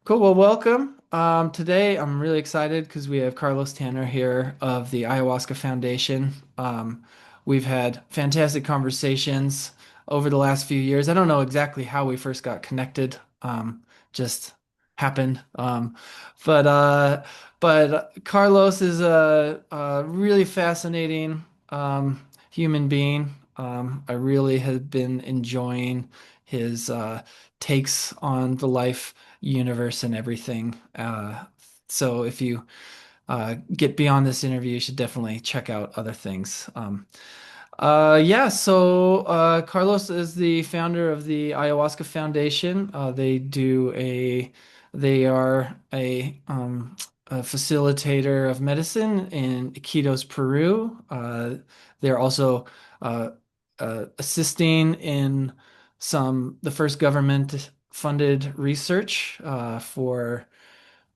Cool. Well, welcome. Today I'm really excited because we have Carlos Tanner here of the Ayahuasca Foundation. We've had fantastic conversations over the last few years. I don't know exactly how we first got connected. Just happened. But uh, but Carlos is a really fascinating human being. I really have been enjoying his takes on the life universe and everything. So if you get beyond this interview, you should definitely check out other things. Yeah, so Carlos is the founder of the Ayahuasca Foundation. They are a facilitator of medicine in Iquitos, Peru. They're also uh, assisting in the first government funded research for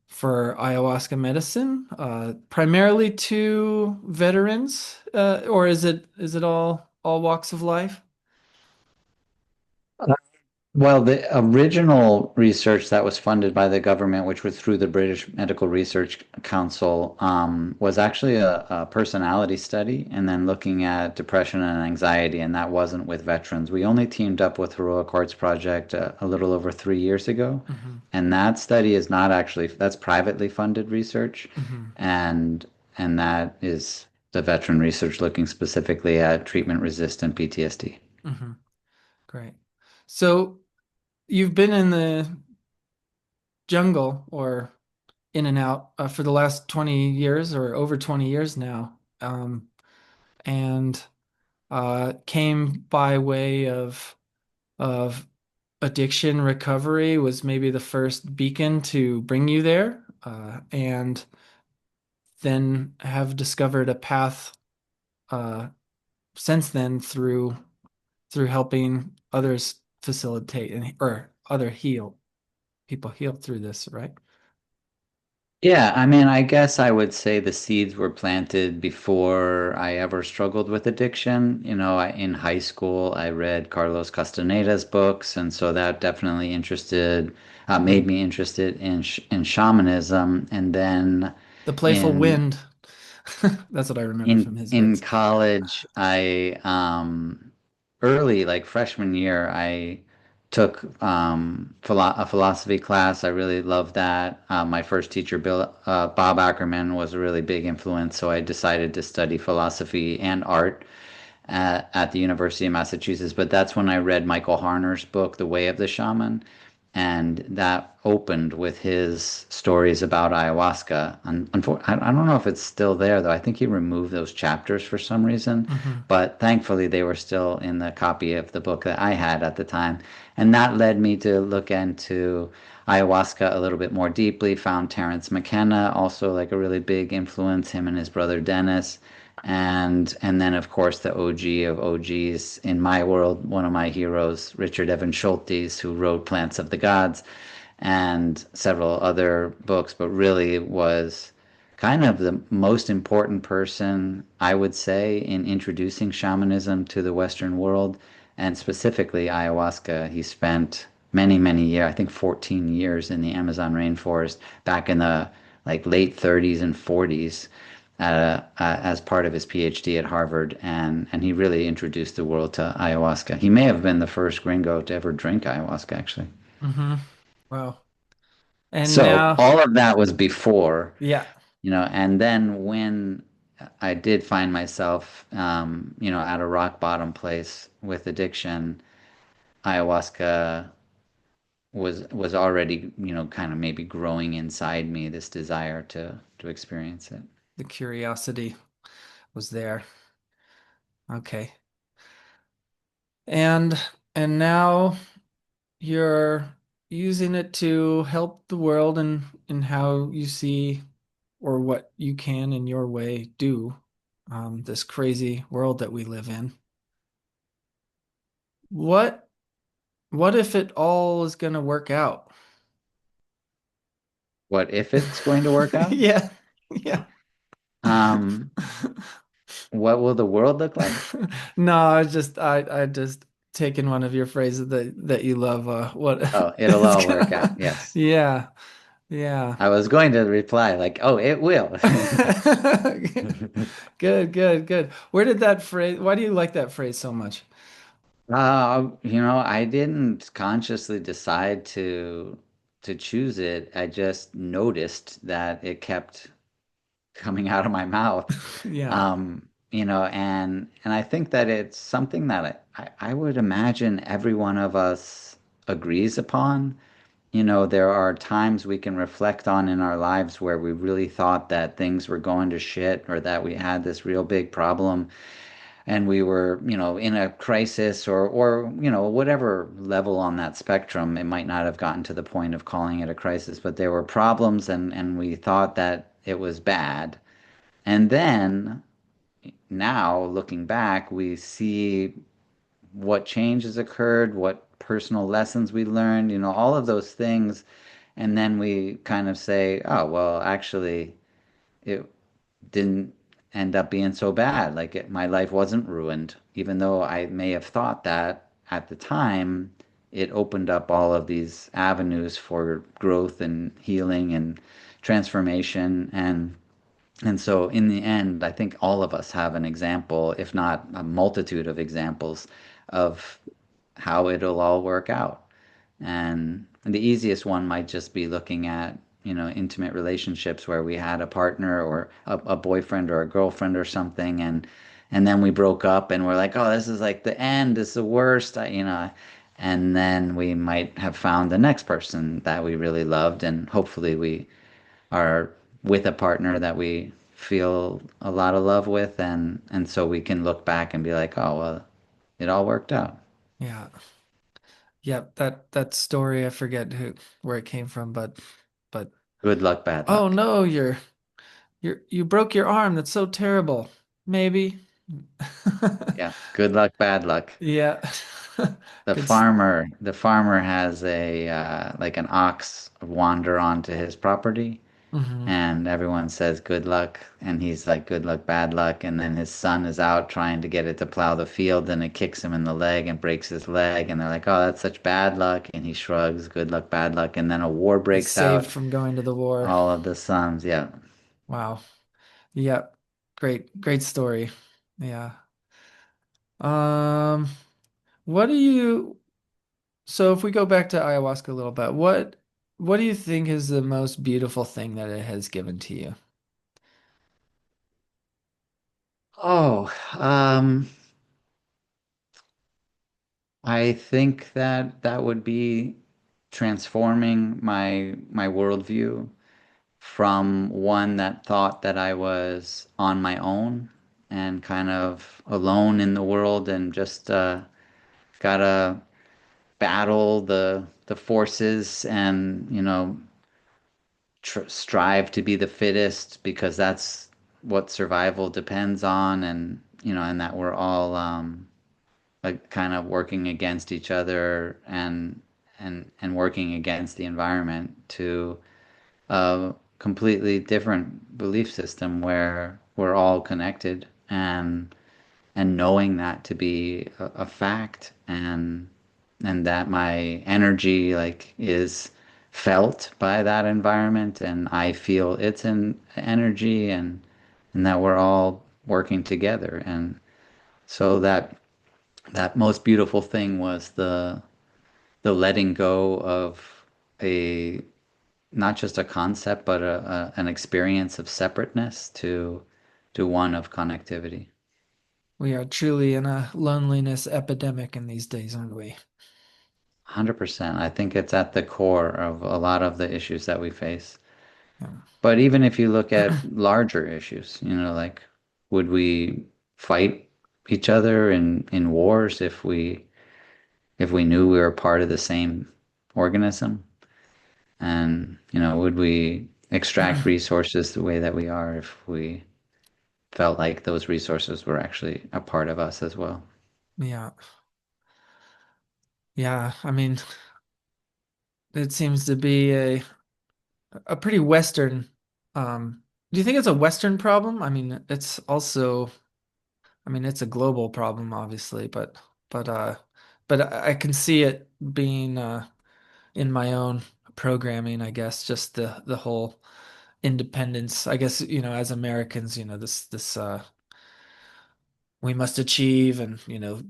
ayahuasca medicine, primarily to veterans, or is it all walks of life? Well, the original research that was funded by the government, which was through the British Medical Research Council, was actually a personality study and then looking at depression and anxiety, and that wasn't with veterans. We only teamed up with Heroic Hearts Project a little over 3 years ago, Hmm. and that study is not actually, that's privately funded research, Hmm. and and that is the veteran research looking specifically at treatment-resistant PTSD. Hmm. Great. So you've been in the jungle or in and out for the last 20 years or over 20 years now, and came by way of addiction recovery was maybe the first beacon to bring you there, and then have discovered a path uh, since then through helping others facilitate or other heal people heal through this, right? Yeah, I mean, I guess I would say the seeds were planted before I ever struggled with addiction. In high school, I read Carlos Castaneda's books, and so that definitely made Mhm. me interested in shamanism. And then The Playful in Wind. That's what I remember in from his in books. college, I early, like freshman year, I took a philosophy class. I really loved that. My first teacher, Bob Ackerman, was a really big influence, so I decided to study philosophy and art at the University of Massachusetts. But that's when I read Michael Harner's book, The Way of the Shaman, and that opened with his stories about ayahuasca. And I don't know if it's still there though. I think he removed those chapters for some reason, Hmm. but thankfully they were still in the copy of the book that I had at the time. And that led me to look into ayahuasca a little bit more deeply. Found Terence McKenna, also like a really big influence, him and his brother Dennis. And then of course the OG of OGs in my world, one of my heroes, Richard Evan Schultes, who wrote Plants of the Gods and several other books, but really was kind of the most important person, I would say, in introducing shamanism to the Western world and specifically ayahuasca. He spent many, many years, I think 14 years in the Amazon rainforest back in the like late 30s and 40s as part of his PhD at Harvard, and he really introduced the world to ayahuasca. He may have been the first gringo to ever drink ayahuasca, actually. Hmm. Wow. And So now, all of that was before, yeah, and then when I did find myself, at a rock bottom place with addiction, ayahuasca was already, kind of maybe growing inside me this desire to experience it. the curiosity was there. Okay. And and now you're using it to help the world in how you see or what you can in your way do this crazy world that we live in. What what if it all is going to work out? What if it's going to work out? Yeah. Yeah. Um, what will the world look like? No, I just taken one of your phrases that you love. What Oh, it'll it's all work out. gonna, Yes. yeah. Yeah. I was going to reply like, "Oh, it will." Good, good, good. Where did that phrase, why do you like that phrase so much? I didn't consciously decide to choose it. I just noticed that it kept coming out of my mouth. Yeah. And I think that it's something that I would imagine every one of us agrees upon. There are times we can reflect on in our lives where we really thought that things were going to shit or that we had this real big problem and we were, in a crisis or whatever level on that spectrum. It might not have gotten to the point of calling it a crisis, but there were problems and we thought that it was bad. And then now looking back, we see what changes occurred, what personal lessons we learned, all of those things. And then we kind of say, oh, well, actually, it didn't end up being so bad. Like my life wasn't ruined, even though I may have thought that at the time. It opened up all of these avenues for growth and healing and transformation. And so, in the end, I think all of us have an example, if not a multitude of examples, of how it'll all work out. And the easiest one might just be looking at, intimate relationships where we had a partner or a boyfriend or a girlfriend or something, and then we broke up and we're like, oh, this is like the end, this is the worst, and then we might have found the next person that we really loved, and hopefully we are with a partner that we feel a lot of love with, and so we can look back and be like, oh, well, it all worked out. Yeah. Yep, that story, I forget where it came from, but Good luck, bad oh luck. no, you broke your arm. That's so terrible. Maybe. Yeah, good luck, bad luck. Yeah. The Good. farmer has a like an ox wander onto his property, Hmm. and everyone says good luck, and he's like good luck, bad luck, and then his son is out trying to get it to plow the field, and it kicks him in the leg and breaks his leg, and they're like, oh, that's such bad luck, and he shrugs, good luck, bad luck, and then a war He's breaks saved out. from going to the war. All of the sons, yeah. Wow. Yep. Great, great story. Yeah. Um, what do you, so if we go back to ayahuasca a little bit, what do you think is the most beautiful thing that it has given to you? Oh, I think that that would be transforming my worldview from one that thought that I was on my own and kind of alone in the world and just gotta battle the forces and tr strive to be the fittest because that's what survival depends on, and that we're all like kind of working against each other and working against the environment to a completely different belief system where we're all connected, and knowing that to be a fact, and that my energy like is felt by that environment and I feel its energy, and that we're all working together. And so that most beautiful thing was the letting go of a not just a concept, but an experience of separateness to one of connectivity. We are truly in a loneliness epidemic in these days, aren't we? 100%. I think it's at the core of a lot of the issues that we face. Yeah. But even if you look at larger issues, like would we fight each other in wars if we knew we were part of the same organism? And, would we extract resources the way that we are if we felt like those resources were actually a part of us as well? Yeah. Yeah. I mean, it seems to be a pretty Western, do you think it's a Western problem? I mean, it's also, I mean, it's a global problem, obviously, but but I can see it being in my own programming, I guess, just the whole independence. I guess, as Americans, this we must achieve and,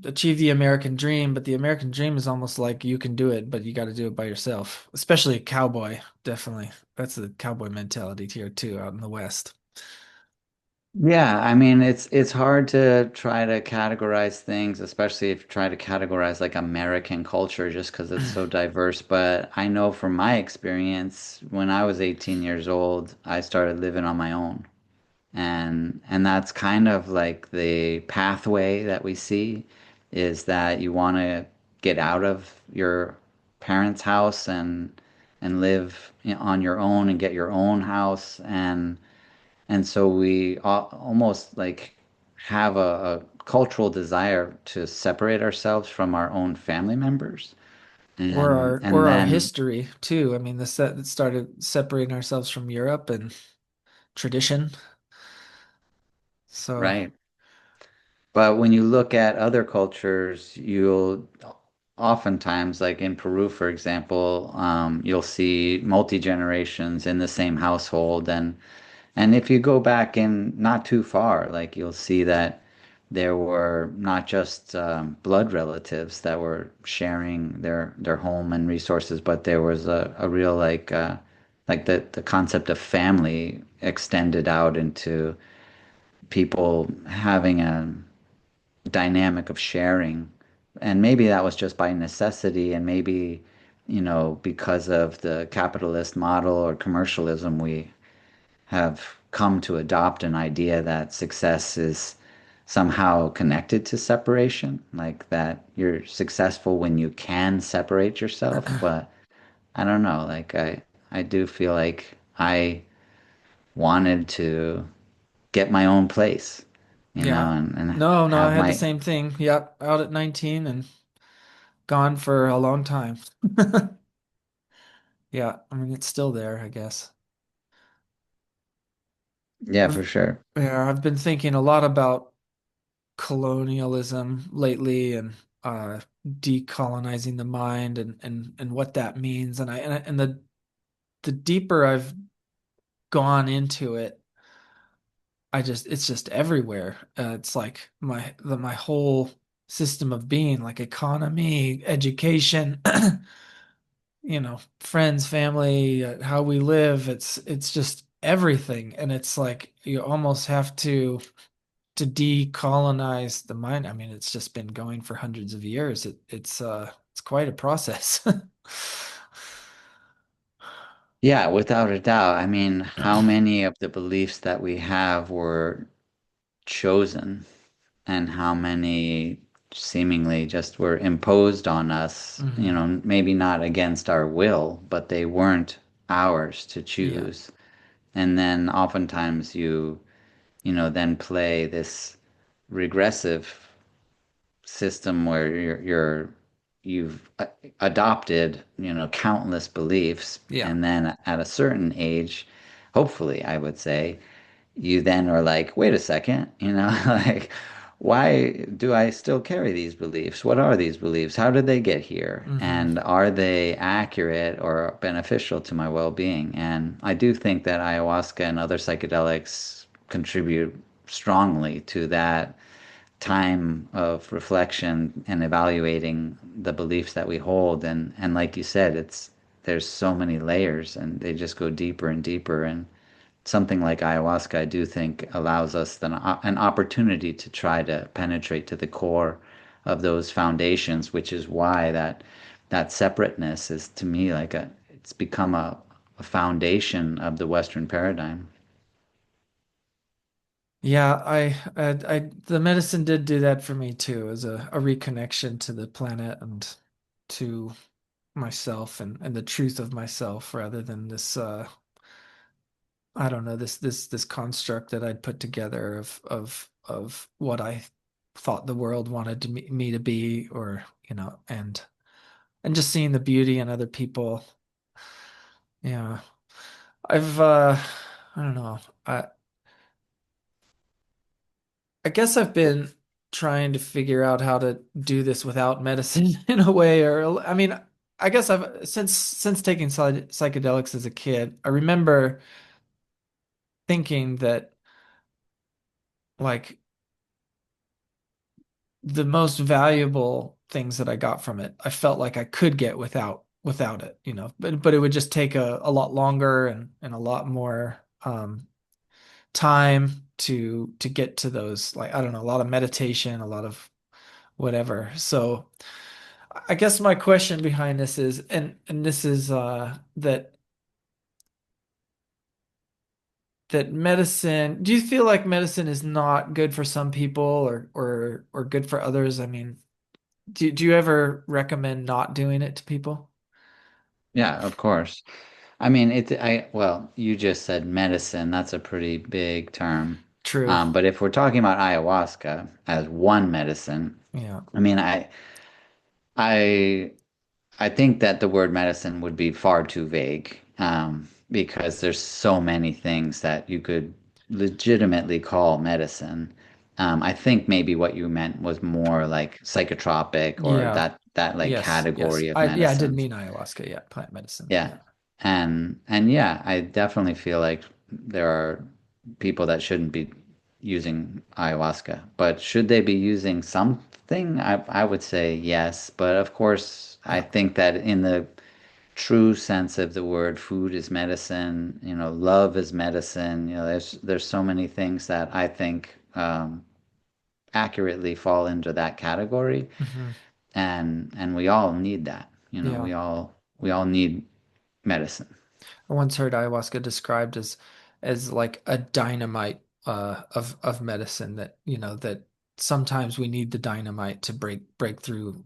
achieve the American dream, but the American dream is almost like you can do it, but you got to do it by yourself. Especially a cowboy, definitely. That's the cowboy mentality here too, out in the West. Yeah, I mean it's hard to try to categorize things, especially if you try to categorize like American culture just because it's so diverse. But I know from my experience, when I was 18 years old, I started living on my own. And that's kind of like the pathway that we see is that you want to get out of your parents' house and live on your own and get your own house and so we almost like have a cultural desire to separate ourselves from our own family members. Or And our and or our then history too. I mean, the set that started separating ourselves from Europe and tradition. So, right. But when you look at other cultures, you'll oftentimes, like in Peru, for example, you'll see multi-generations in the same household. And if you go back in not too far, like you'll see that there were not just blood relatives that were sharing their home and resources, but there was a real like the concept of family extended out into people having a dynamic of sharing. And maybe that was just by necessity, and maybe, because of the capitalist model or commercialism, we have come to adopt an idea that success is somehow connected to separation, like that you're successful when you can separate yourself. But I don't know, like I do feel like I wanted to get my own place, yeah. and No, no, I have had the my same thing. Yep, out at 19 and gone for a long time. Yeah, I mean, it's still there, I guess. yeah, I've, for sure. yeah, I've been thinking a lot about colonialism lately and decolonizing the mind and what that means. And the deeper I've gone into it, it's just everywhere. It's like my whole system of being, like economy, education, friends, family, how we live. It's just everything, and it's like you almost have to decolonize the mind. I mean, it's just been going for hundreds of years. It's quite a process. Yeah, without a doubt. I mean, how many of the beliefs that we have were chosen, and how many seemingly just were imposed on us, Hmm. maybe not against our will, but they weren't ours to Yeah. choose. And then oftentimes then play this regressive system where you've adopted, countless beliefs, Yeah. and then at a certain age, hopefully, I would say, you then are like, wait a second, like, why do I still carry these beliefs? What are these beliefs? How did they get here? Hmm. And are they accurate or beneficial to my well-being? And I do think that ayahuasca and other psychedelics contribute strongly to that time of reflection and evaluating the beliefs that we hold. And like you said, there's so many layers and they just go deeper and deeper. And something like ayahuasca, I do think allows us an opportunity to try to penetrate to the core of those foundations, which is why that separateness is to me like it's become a foundation of the Western paradigm. Yeah, the medicine did do that for me too, as a reconnection to the planet and to myself and the truth of myself rather than this I don't know, this construct that I'd put together of what I thought the world wanted me to be, or and just seeing the beauty in other people. Yeah. I've I don't know. I I guess I've been trying to figure out how to do this without medicine in a way, or I mean, I guess I've since taking psychedelics as a kid, I remember thinking that like the most valuable things that I got from it, I felt like I could get without it, you know. But it would just take a lot longer and a lot more time to get to those, like I don't know, a lot of meditation, a lot of whatever. So I guess my question behind this is, and this is that medicine, do you feel like medicine is not good for some people or good for others? I mean, do you ever recommend not doing it to people? Yeah, of course. I mean, well, you just said medicine. That's a pretty big term. True. But if we're talking about ayahuasca as one medicine, Yeah. I mean, I, I think that the word medicine would be far too vague, because there's so many things that you could legitimately call medicine. I think maybe what you meant was more like psychotropic or Yeah. that like Yes. Yes. category of Yeah, I didn't medicines. mean ayahuasca. Yeah. Plant medicine. Yeah. Yeah. And yeah, I definitely feel like there are people that shouldn't be using ayahuasca, but should they be using something? I would say yes, but of course, I Yeah. think that in the true sense of the word, food is medicine, love is medicine, there's so many things that I think accurately fall into that category, Hmm. and we all need that. Yeah. We all need medicine. I once heard ayahuasca described as like a dynamite of medicine that, you know, that sometimes we need the dynamite to break through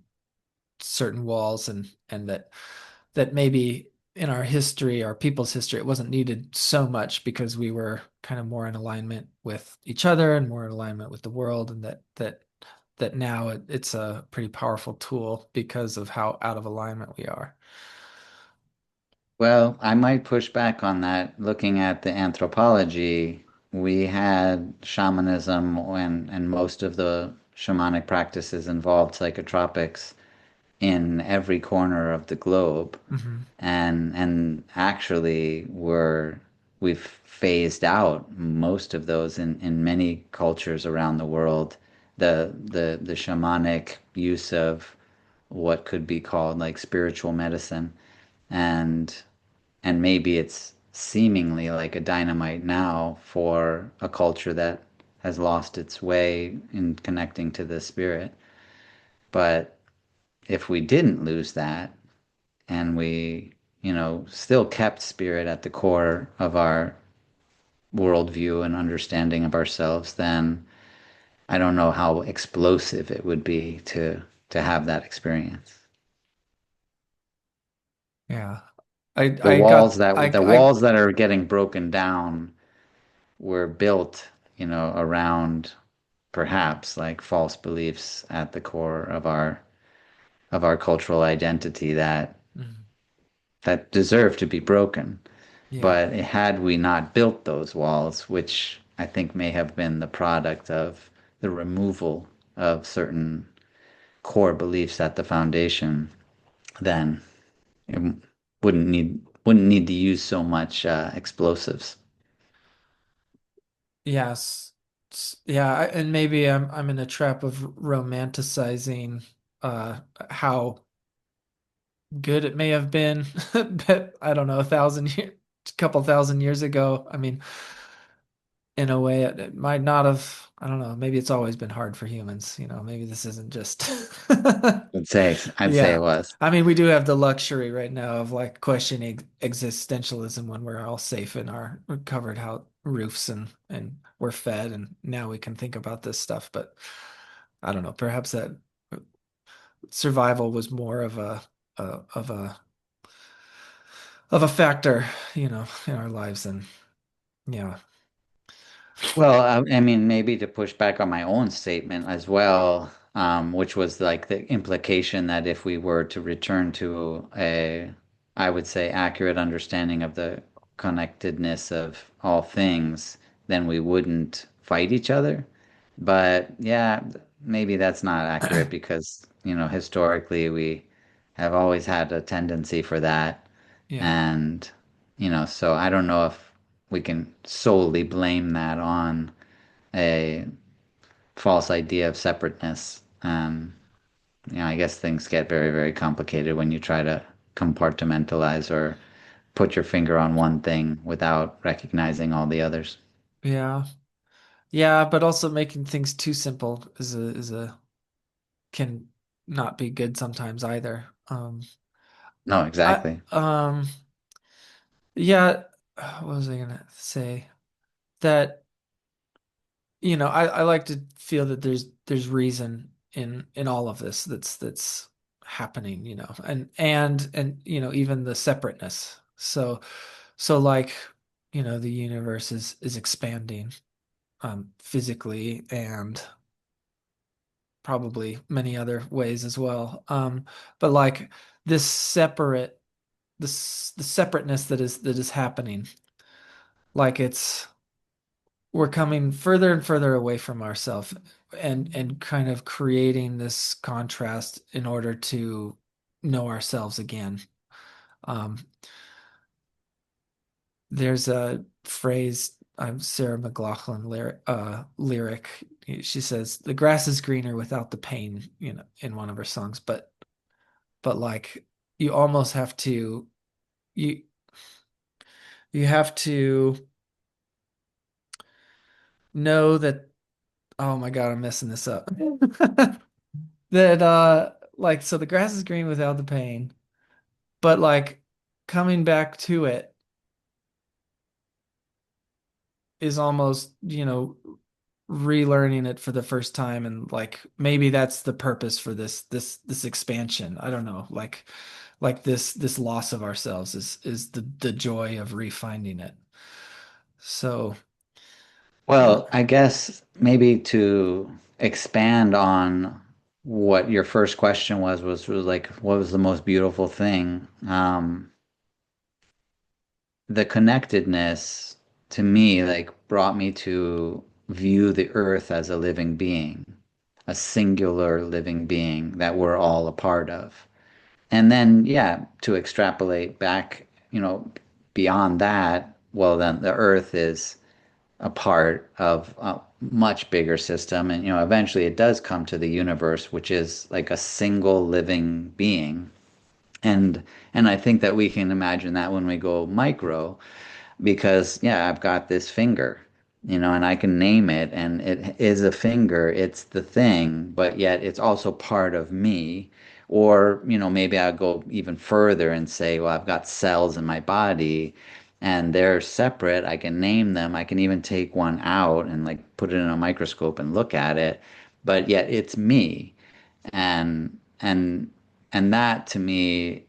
certain walls and that maybe in our history, our people's history, it wasn't needed so much because we were kind of more in alignment with each other and more in alignment with the world, and that now it's a pretty powerful tool because of how out of alignment we are. Well, I might push back on that. Looking at the anthropology, we had shamanism and most of the shamanic practices involved psychotropics in every corner of the globe. Hmm. And actually we've phased out most of those in many cultures around the world. The shamanic use of what could be called like spiritual medicine, and maybe it's seemingly like a dynamite now for a culture that has lost its way in connecting to the spirit. But if we didn't lose that and we, still kept spirit at the core of our worldview and understanding of ourselves, then I don't know how explosive it would be to have that experience. Yeah. The I walls got that the I walls that are getting broken down were built, around perhaps like false beliefs at the core of our cultural identity Mhm. that deserve to be broken. Yeah. But had we not built those walls, which I think may have been the product of the removal of certain core beliefs at the foundation, then it wouldn't need to use so much explosives. Yes. Yeah, and maybe I'm in a trap of romanticizing how good it may have been, but I don't know, a couple thousand years ago. I mean, in a way, it might not have. I don't know. Maybe it's always been hard for humans. You know, maybe this isn't just. I'd say it Yeah. was. I mean, we do have the luxury right now of like questioning existentialism when we're all safe in our covered house roofs and we're fed, and now we can think about this stuff. But I don't know. Perhaps that survival was more of a of a of a factor, you know, in our lives. And yeah. Well, I mean, maybe to push back on my own statement as well, which was like the implication that if we were to return to I would say, accurate understanding of the connectedness of all things, then we wouldn't fight each other. But yeah, maybe that's not accurate because, historically we have always had a tendency for that. Yeah. And, so I don't know if we can solely blame that on a false idea of separateness. I guess things get very, very complicated when you try to compartmentalize or put your finger on one thing without recognizing all the others. Yeah. Yeah, but also making things too simple is a can not be good sometimes either. No, I exactly. yeah, what was I gonna say? That I like to feel that there's reason in all of this that's happening, and even the separateness. So like, the universe is expanding physically and probably many other ways as well. But like this separate the separateness that is happening, like we're coming further and further away from ourselves and kind of creating this contrast in order to know ourselves again. Um, there's a phrase, Sarah McLachlan lyric. She says, "The grass is greener without the pain," in one of her songs. But like you almost have to you you have to know that. Oh my God, I'm messing this up. That like so the grass is green without the pain, but like coming back to it is almost, relearning it for the first time, and like maybe that's the purpose for this expansion. I don't know. Like this loss of ourselves is the joy of refinding it. So, yeah. Well, I guess maybe to expand on what your first question was like, what was the most beautiful thing? The connectedness to me, like, brought me to view the earth as a living being, a singular living being that we're all a part of. And then, yeah, to extrapolate back, beyond that, well, then the earth is a part of a much bigger system. And, eventually it does come to the universe, which is like a single living being. And I think that we can imagine that when we go micro, because yeah, I've got this finger, and I can name it, and it is a finger, it's the thing, but yet it's also part of me. Or, maybe I'll go even further and say, well, I've got cells in my body and they're separate. I can name them. I can even take one out and like put it in a microscope and look at it, but yet it's me. And and and that to me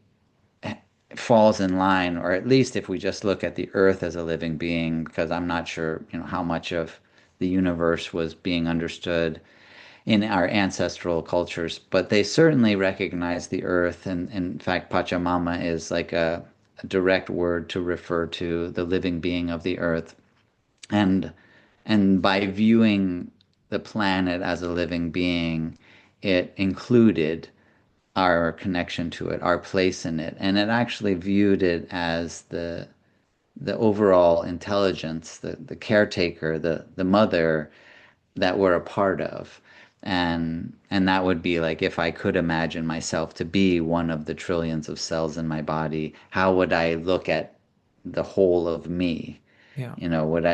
falls in line, or at least if we just look at the earth as a living being, because I'm not sure, how much of the universe was being understood in our ancestral cultures, but they certainly recognize the earth. And in fact, Pachamama is like a direct word to refer to the living being of the earth. And and by viewing the planet as a living being, it included our connection to it, our place in it, and it actually viewed it as the overall intelligence, the caretaker, the mother that we're a part of. And that would be like, if I could imagine myself to be one of the trillions of cells in my body, how would I look at the whole of me? Yeah.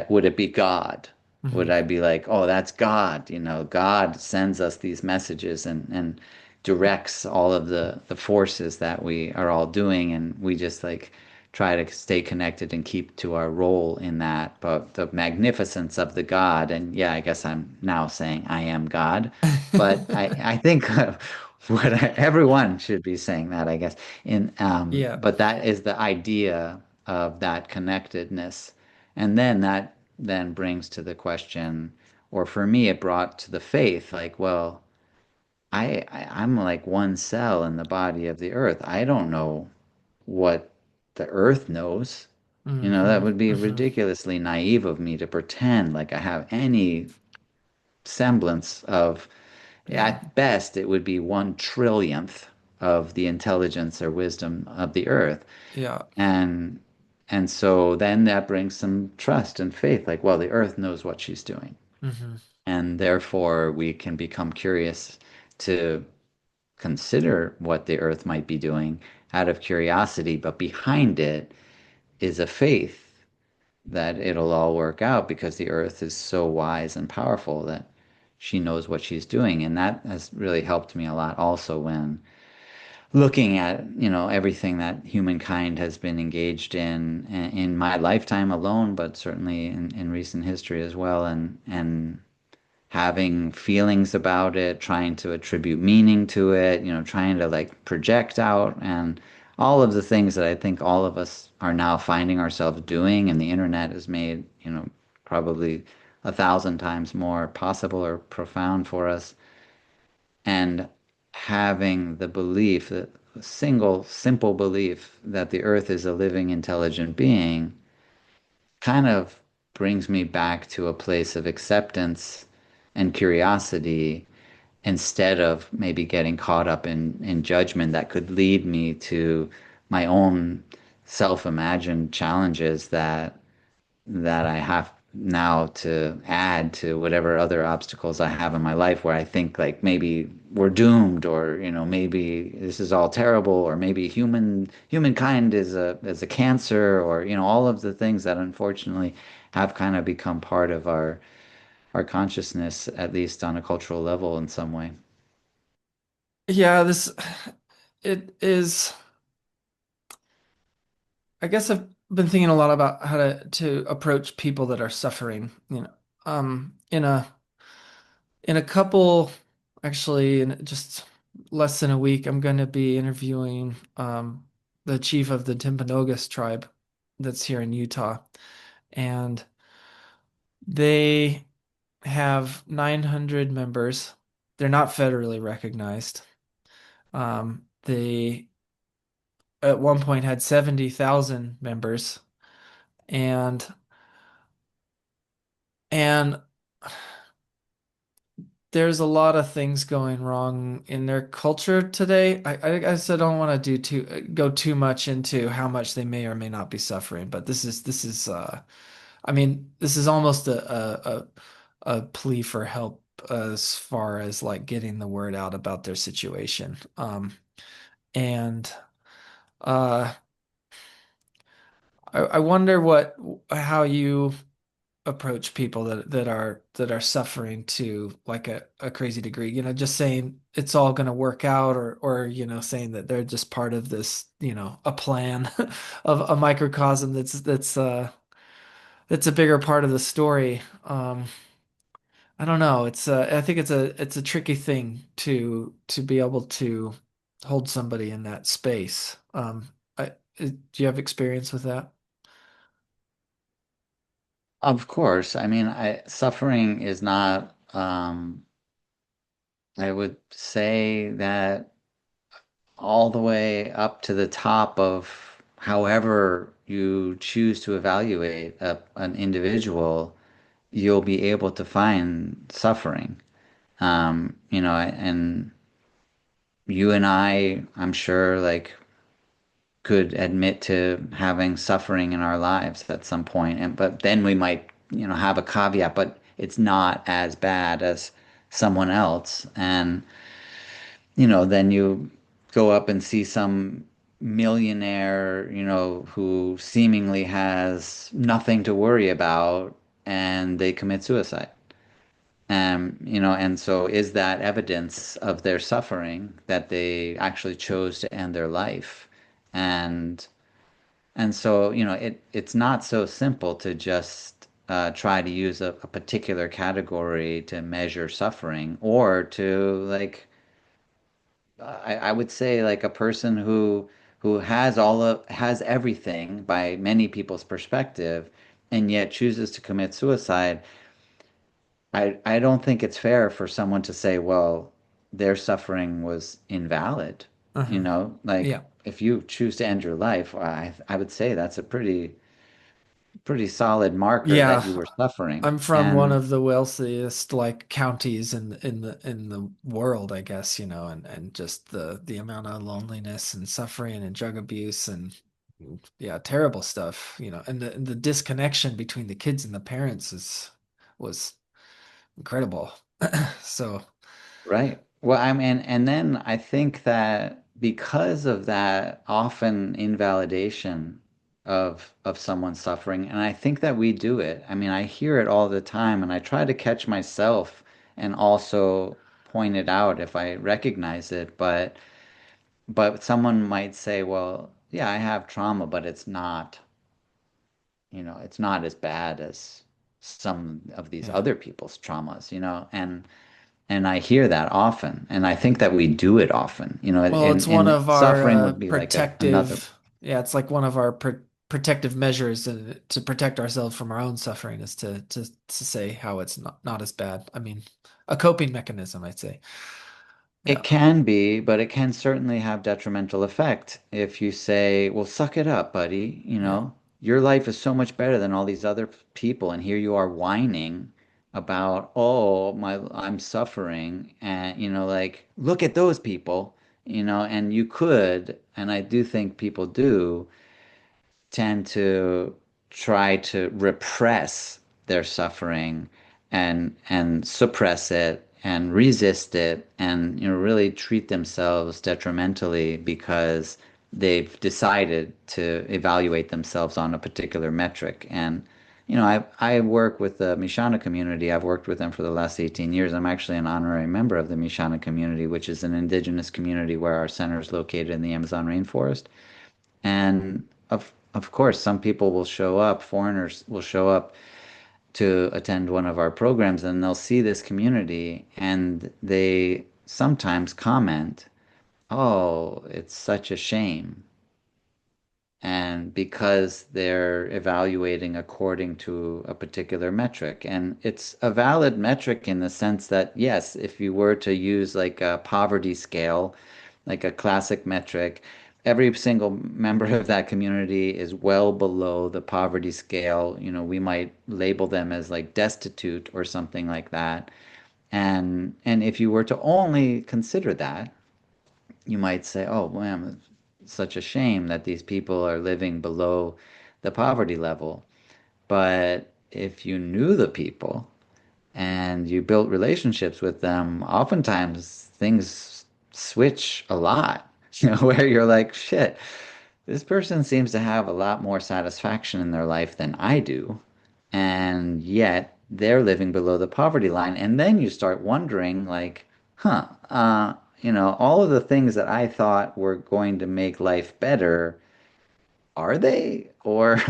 Would it be God? Would Hmm. I be like, oh, that's God? God sends us these messages and directs all of the forces that we are all doing, and we just like try to stay connected and keep to our role in that. But the magnificence of the God, and yeah, I guess I'm now saying I am God, but I think everyone should be saying that, I guess. Yeah. But that is the idea of that connectedness. And then that then brings to the question, or for me, it brought to the faith, like, well, I'm like one cell in the body of the earth. I don't know what the earth knows. That Hmm. would be Hmm. ridiculously naive of me to pretend like I have any semblance of, Yeah. at best, it would be one trillionth. of the intelligence or wisdom of the earth. Yeah. And and so then that brings some trust and faith, like, well, the earth knows what she's doing. Hmm. And therefore we can become curious to consider what the earth might be doing out of curiosity, but behind it is a faith that it'll all work out because the earth is so wise and powerful that she knows what she's doing. And that has really helped me a lot also when looking at, everything that humankind has been engaged in my lifetime alone, but certainly in recent history as well, and having feelings about it, trying to attribute meaning to it, trying to like project out and all of the things that I think all of us are now finding ourselves doing, and the internet has made, probably 1,000 times more possible or profound for us. And having the belief, that a single simple belief that the earth is a living, intelligent being kind of brings me back to a place of acceptance and curiosity instead of maybe getting caught up in judgment that could lead me to my own self-imagined challenges that I have now to add to whatever other obstacles I have in my life where I think like maybe we're doomed, or maybe this is all terrible, or maybe humankind is a cancer, or all of the things that unfortunately have kind of become part of our consciousness, at least on a cultural level in some way. Yeah, it is, I guess I've been thinking a lot about how to approach people that are suffering, in a couple, actually, in just less than a week, I'm going to be interviewing the chief of the Timpanogos tribe that's here in Utah. And they have 900 members. They're not federally recognized. They at one point had 70,000 members, and and there's a lot of things going wrong in their culture today. I guess I don't want to go too much into how much they may or may not be suffering, but this is I mean, this is almost a plea for help as far as like getting the word out about their situation. And uh I wonder how you approach people that are suffering to like a crazy degree. Just saying it's all going to work out, or saying that they're just part of this, a plan of a microcosm that's a bigger part of the story. I don't know. I think it's a tricky thing to be able to hold somebody in that space. Do you have experience with that? Of course, I mean, suffering is not, I would say that all the way up to the top of however you choose to evaluate an individual, you'll be able to find suffering. And you and I'm sure, like, could admit to having suffering in our lives at some point, and but then we might, have a caveat, but it's not as bad as someone else. And then you go up and see some millionaire, who seemingly has nothing to worry about, and they commit suicide. And so is that evidence of their suffering that they actually chose to end their life? And and so, it's not so simple to just try to use a particular category to measure suffering, or to like I would say like a person who has everything by many people's perspective, and yet chooses to commit suicide. I don't think it's fair for someone to say, well, their suffering was invalid. Uh-huh. Like Yeah. if you choose to end your life, I would say that's a pretty pretty solid marker that Yeah, you were suffering. I'm from one And of the wealthiest like counties in the world, I guess, and just the amount of loneliness and suffering and drug abuse and yeah, terrible stuff, and the disconnection between the kids and the parents is was incredible. So, right. Well, I mean, and then I think that because of that often invalidation of someone suffering, and I think that we do it. I mean, I hear it all the time, and I try to catch myself and also point it out if I recognize it. But someone might say, well, yeah, I have trauma, but it's not, it's not as bad as some of these yeah. other people's traumas, and I hear that often, and I think that we do it often, Well, it's one and of our suffering would be like another. yeah, it's like one of our protective measures to protect ourselves from our own suffering is to say how it's not as bad. I mean, a coping mechanism, I'd say. It Yeah. can be, but it can certainly have detrimental effect if you say, well, suck it up, buddy. Yeah. Your life is so much better than all these other people, and here you are whining about, oh, I'm suffering, and like, look at those people, and you could, and I do think people do tend to try to repress their suffering and suppress it and resist it and really treat themselves detrimentally because they've decided to evaluate themselves on a particular metric. And I work with the Mishana community. I've worked with them for the last 18 years. I'm actually an honorary member of the Mishana community, which is an indigenous community where our center is located in the Amazon rainforest. And of course, some people will show up, foreigners will show up to attend one of our programs, and they'll see this community and they sometimes comment, "Oh, it's such a shame." And because they're evaluating according to a particular metric. And it's a valid metric in the sense that, yes, if you were to use like a poverty scale, like a classic metric, every single member of that community is well below the poverty scale. We might label them as like destitute or something like that. And if you were to only consider that, you might say, oh, man, it's such a shame that these people are living below the poverty level. But if you knew the people and you built relationships with them, oftentimes things switch a lot, where you're like, shit, this person seems to have a lot more satisfaction in their life than I do. And yet they're living below the poverty line. And then you start wondering, like, huh, all of the things that I thought were going to make life better, are they? Or,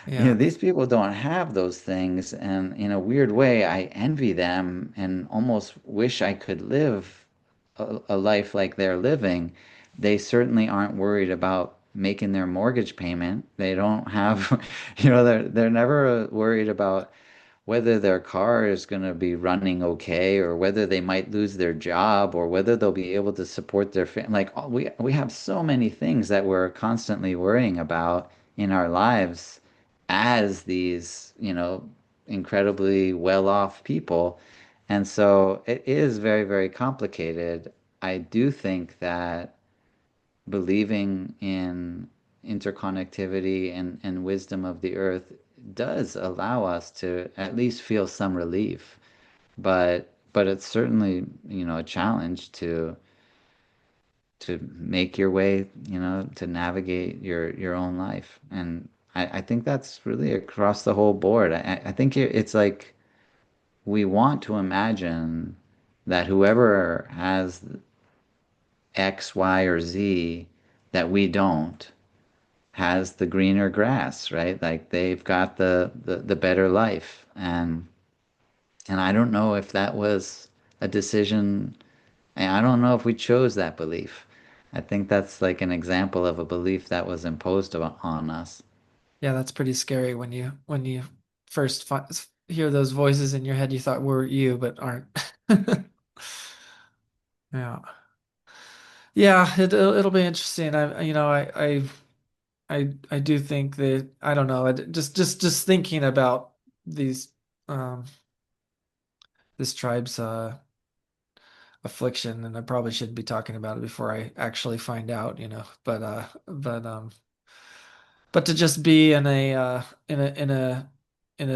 Yeah. these people don't have those things. And in a weird way, I envy them and almost wish I could live a life like they're living. They certainly aren't worried about making their mortgage payment. They don't have, they're never worried about whether their car is going to be running okay or whether they might lose their job or whether they'll be able to support their family. Like we have so many things that we're constantly worrying about in our lives as these, incredibly well-off people. And so it is very, very complicated. I do think that believing in interconnectivity and wisdom of the earth does allow us to at least feel some relief. But it's certainly, a challenge to make your way, to navigate your own life. And I think that's really across the whole board. I think it's like we want to imagine that whoever has X, Y, or Z that we don't has the greener grass, right? Like they've got the better life. And I don't know if that was a decision, and I don't know if we chose that belief. I think that's like an example of a belief that was imposed on us. Yeah, that's pretty scary when you first hear those voices in your head you thought were you but aren't. Yeah. Yeah, it'll be interesting. I I do think that I don't know. Just thinking about these um this tribe's affliction, and I probably shouldn't be talking about it before I actually find out, but to just be in a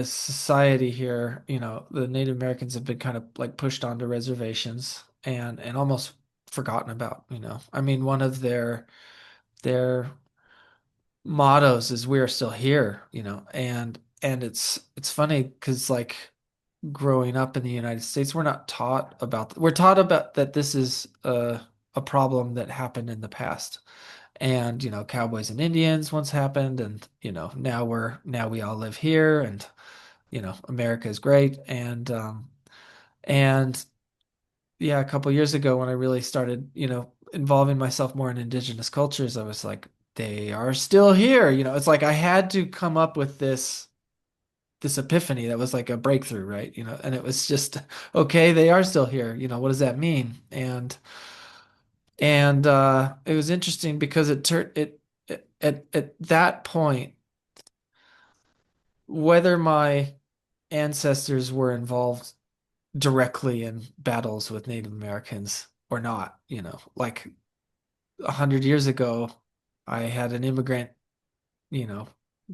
society here, the Native Americans have been kind of like pushed onto reservations and almost forgotten about, I mean, one of their mottos is "We are still here," and it's funny because like growing up in the United States, we're taught about that this is a problem that happened in the past. And, cowboys and Indians once happened, and, now we all live here, and, America is great. And yeah, a couple years ago when I really started, involving myself more in indigenous cultures, I was like, they are still here. It's like I had to come up with this epiphany that was like a breakthrough, right? And it was just, okay, they are still here. What does that mean? And it was interesting because it turned it at that point, whether my ancestors were involved directly in battles with Native Americans or not, like 100 years ago, I had an immigrant, you know,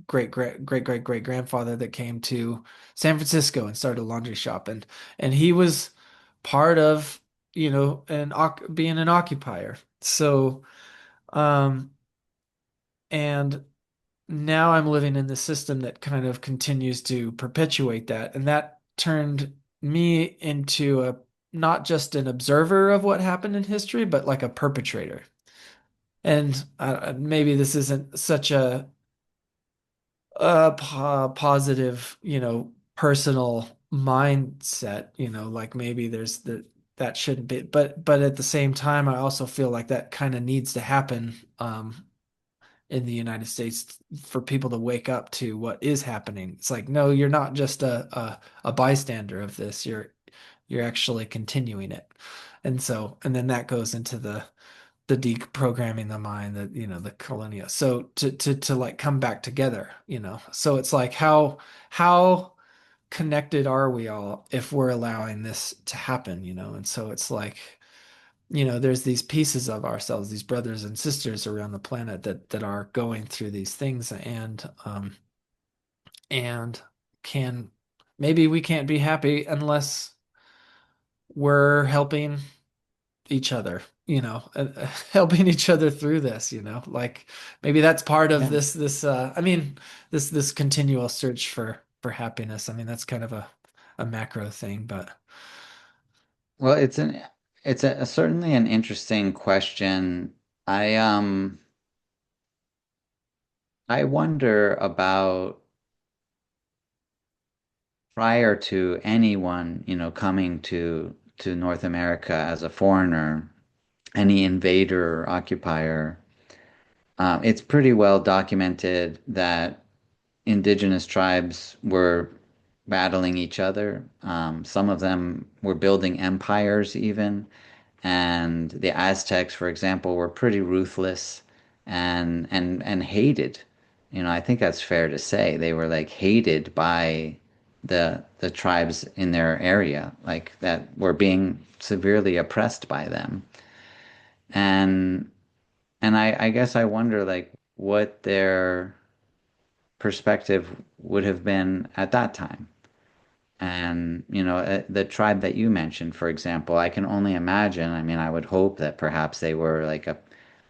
great grandfather that came to San Francisco and started a laundry shop, and he was part of, being an occupier. So, um, and now I'm living in the system that kind of continues to perpetuate that. And that turned me into a not just an observer of what happened in history, but like a perpetrator. And maybe this isn't such a positive, personal mindset, like maybe that shouldn't be, but at the same time, I also feel like that kind of needs to happen. In the United States for people to wake up to what is happening. It's like, no, you're not just a bystander of this. You're actually continuing it. And then that goes into the deprogramming the mind, that, the colonial. So to like come back together, So it's like how connected are we all if we're allowing this to happen, And so it's like, there's these pieces of ourselves, these brothers and sisters around the planet that are going through these things, and can maybe we can't be happy unless we're helping each other, helping each other through this, like maybe that's part of Yeah. I mean, this continual search for happiness. I mean, that's kind of a macro thing, but Well, it's certainly an interesting question. I um I wonder about prior to anyone, coming to North America as a foreigner, any invader or occupier. It's pretty well documented that indigenous tribes were battling each other. Some of them were building empires even. And the Aztecs, for example, were pretty ruthless and hated. I think that's fair to say. They were like hated by the tribes in their area, like that were being severely oppressed by them. And I guess I wonder like what their perspective would have been at that time. And, the tribe that you mentioned, for example, I can only imagine. I mean, I would hope that perhaps they were like a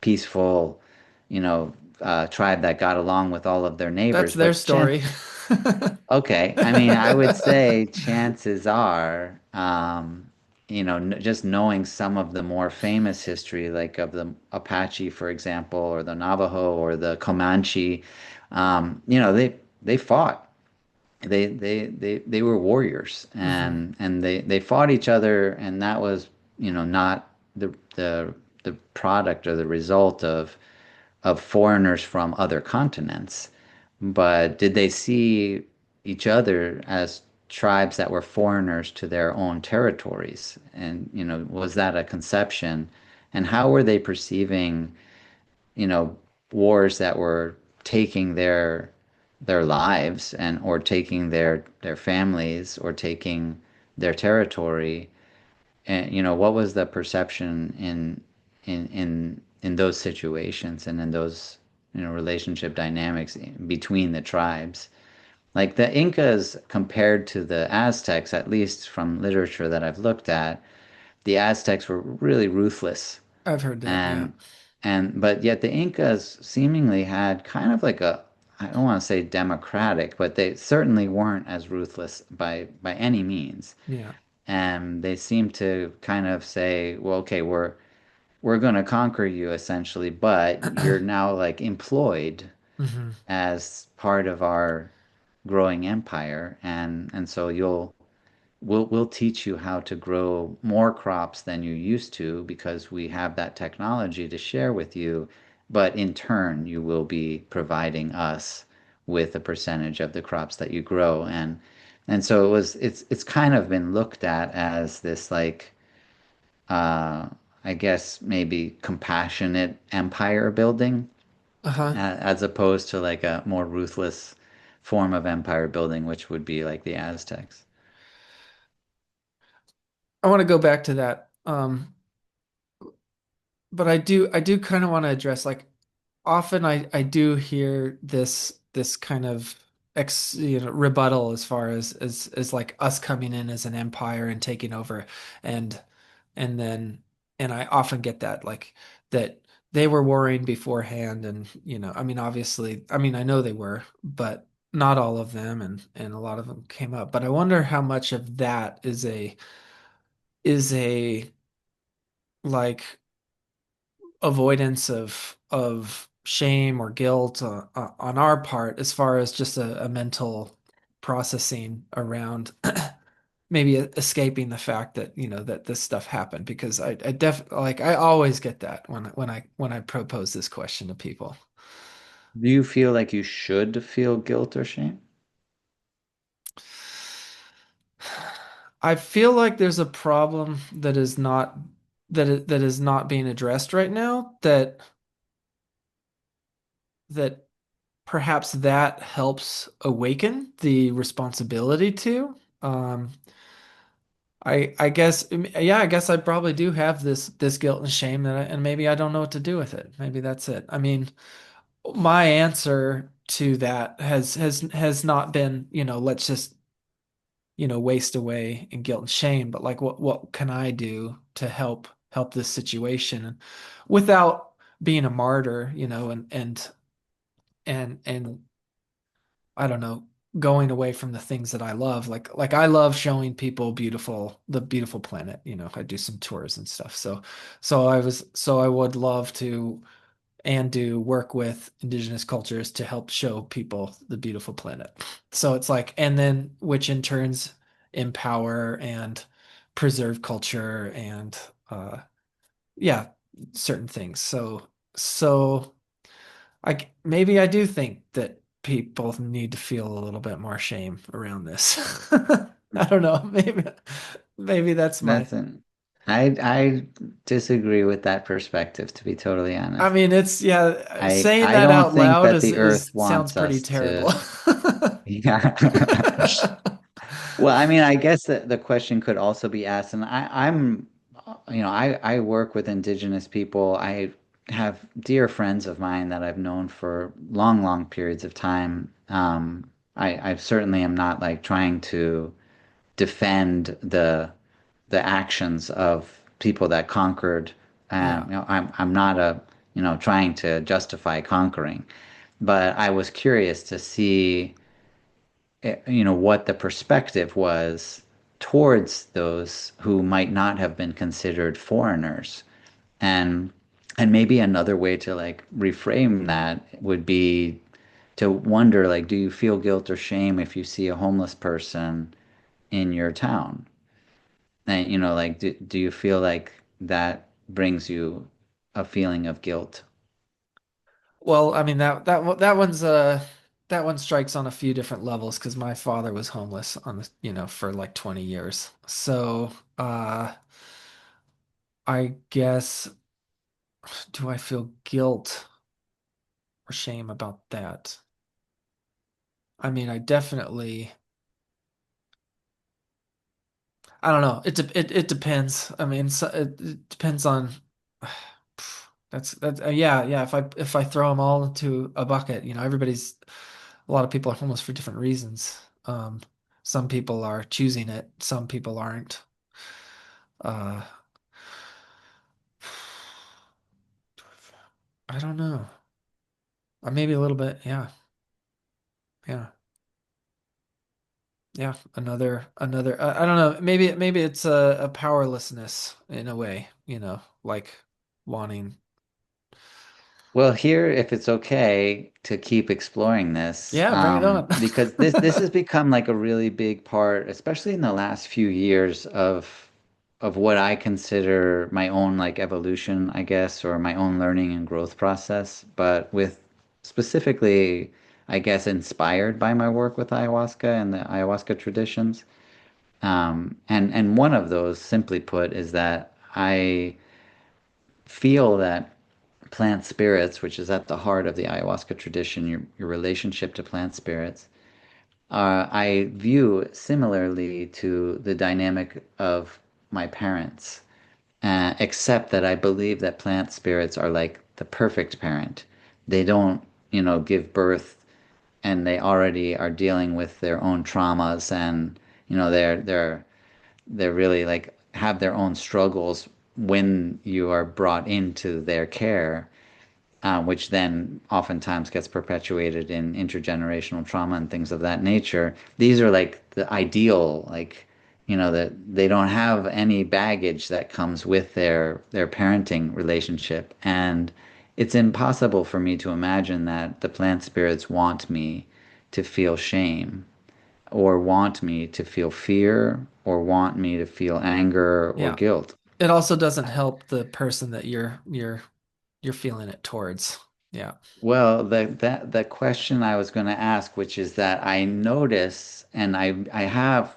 peaceful, tribe that got along with all of their that's neighbors. their But story. okay, I mean, I would say chances are, just knowing some of the more famous history, like of the Apache, for example, or the Navajo or the Comanche, they fought. They were warriors, Hmm. and they fought each other, and that was, not the product or the result of foreigners from other continents. But did they see each other as tribes that were foreigners to their own territories? And, was that a conception? And how were they perceiving, you know, wars that were taking their lives and or taking their families or taking their territory. And what was the perception in those situations and in those relationship dynamics between the tribes? Like the Incas compared to the Aztecs, at least from literature that I've looked at, the Aztecs were really ruthless, I've heard that, yeah. and but yet the Incas seemingly had kind of like a, I don't want to say democratic, but they certainly weren't as ruthless by any means. Yeah. And they seem to kind of say, well, okay, we're going to conquer you essentially, but you're now like employed Hmm. as part of our growing empire, and so we'll teach you how to grow more crops than you used to because we have that technology to share with you, but in turn you will be providing us with a percentage of the crops that you grow. And so it's kind of been looked at as this like uh I guess maybe compassionate empire building, Uh-huh. as opposed to like a more ruthless form of empire building, which would be like the Aztecs. I want to go back to that. But I do kind of want to address like often I do hear this kind of rebuttal as far as like us coming in as an empire and taking over and and then and I often get that like that they were worrying beforehand and I mean obviously I mean I know they were but not all of them and a lot of them came up but I wonder how much of that is a like avoidance of shame or guilt on our part as far as just a mental processing around maybe escaping the fact that that this stuff happened because I def like I always get that when I propose this question to people. Do you feel like you should feel guilt or shame? I feel like there's a problem that is not being addressed right now that perhaps that helps awaken the responsibility to. Um, I guess yeah, I guess I probably do have this guilt and shame and maybe I don't know what to do with it. Maybe that's it. I mean, my answer to that has not been, let's just, waste away in guilt and shame, but like what can I do to help this situation without being a martyr, and I don't know, going away from the things that I love. Like I love showing people the beautiful planet. I do some tours and stuff. So I would love to and do work with indigenous cultures to help show people the beautiful planet. So it's like, and then which in turns empower and preserve culture and yeah, certain things. So maybe I do think that people need to feel a little bit more shame around this. I don't know. Maybe that's my. That's an I disagree with that perspective, to be totally I honest. mean, it's yeah. Saying I that don't out think loud that is the earth is sounds wants pretty us terrible. to. Yeah. Well, I mean, I guess that the question could also be asked, and I work with indigenous people. I have dear friends of mine that I've known for long, long periods of time. I certainly am not like trying to defend the actions of people that conquered. Yeah. I'm not trying to justify conquering, but I was curious to see what the perspective was towards those who might not have been considered foreigners. And maybe another way to like reframe that would be to wonder like, do you feel guilt or shame if you see a homeless person in your town? And like, do you feel like that brings you a feeling of guilt? Well, I mean that one strikes on a few different levels because my father was homeless for like 20 years. So, I guess do I feel guilt or shame about that. I mean, I definitely, I don't know. It depends. I mean, so it depends on. That's yeah. If I throw them all into a bucket, everybody's a lot of people are homeless for different reasons. Some people are choosing it. Some people aren't. Uh, I don't know. Maybe a little bit. Yeah, yeah, yeah. Another. I don't know. Maybe it's a powerlessness in a way. Like wanting. Well, here, if it's okay to keep exploring this, Yeah, bring it on. because this has become like a really big part, especially in the last few years of what I consider my own like evolution, I guess, or my own learning and growth process, but with specifically, I guess, inspired by my work with ayahuasca and the ayahuasca traditions. And one of those, simply put, is that I feel that plant spirits, which is at the heart of the ayahuasca tradition, your relationship to plant spirits, I view similarly to the dynamic of my parents, except that I believe that plant spirits are like the perfect parent. They don't, give birth and they already are dealing with their own traumas and, they're really like have their own struggles when you are brought into their care, which then oftentimes gets perpetuated in intergenerational trauma and things of that nature. These are like the ideal, like, that they don't have any baggage that comes with their parenting relationship. And it's impossible for me to imagine that the plant spirits want me to feel shame or want me to feel fear or want me to feel anger or Yeah. guilt. It also doesn't help the person that you're feeling it towards. Yeah. Well, the question I was going to ask, which is that I notice, and I have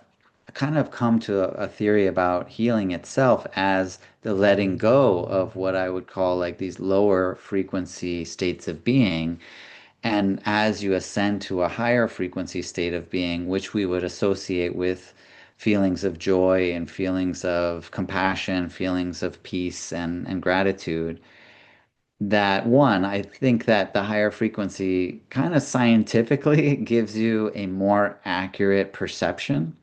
kind of come to a theory about healing itself as the letting go of what I would call like these lower frequency states of being. And as you ascend to a higher frequency state of being, which we would associate with feelings of joy and feelings of compassion, feelings of peace and gratitude, that one, I think that the higher frequency kind of scientifically gives you a more accurate perception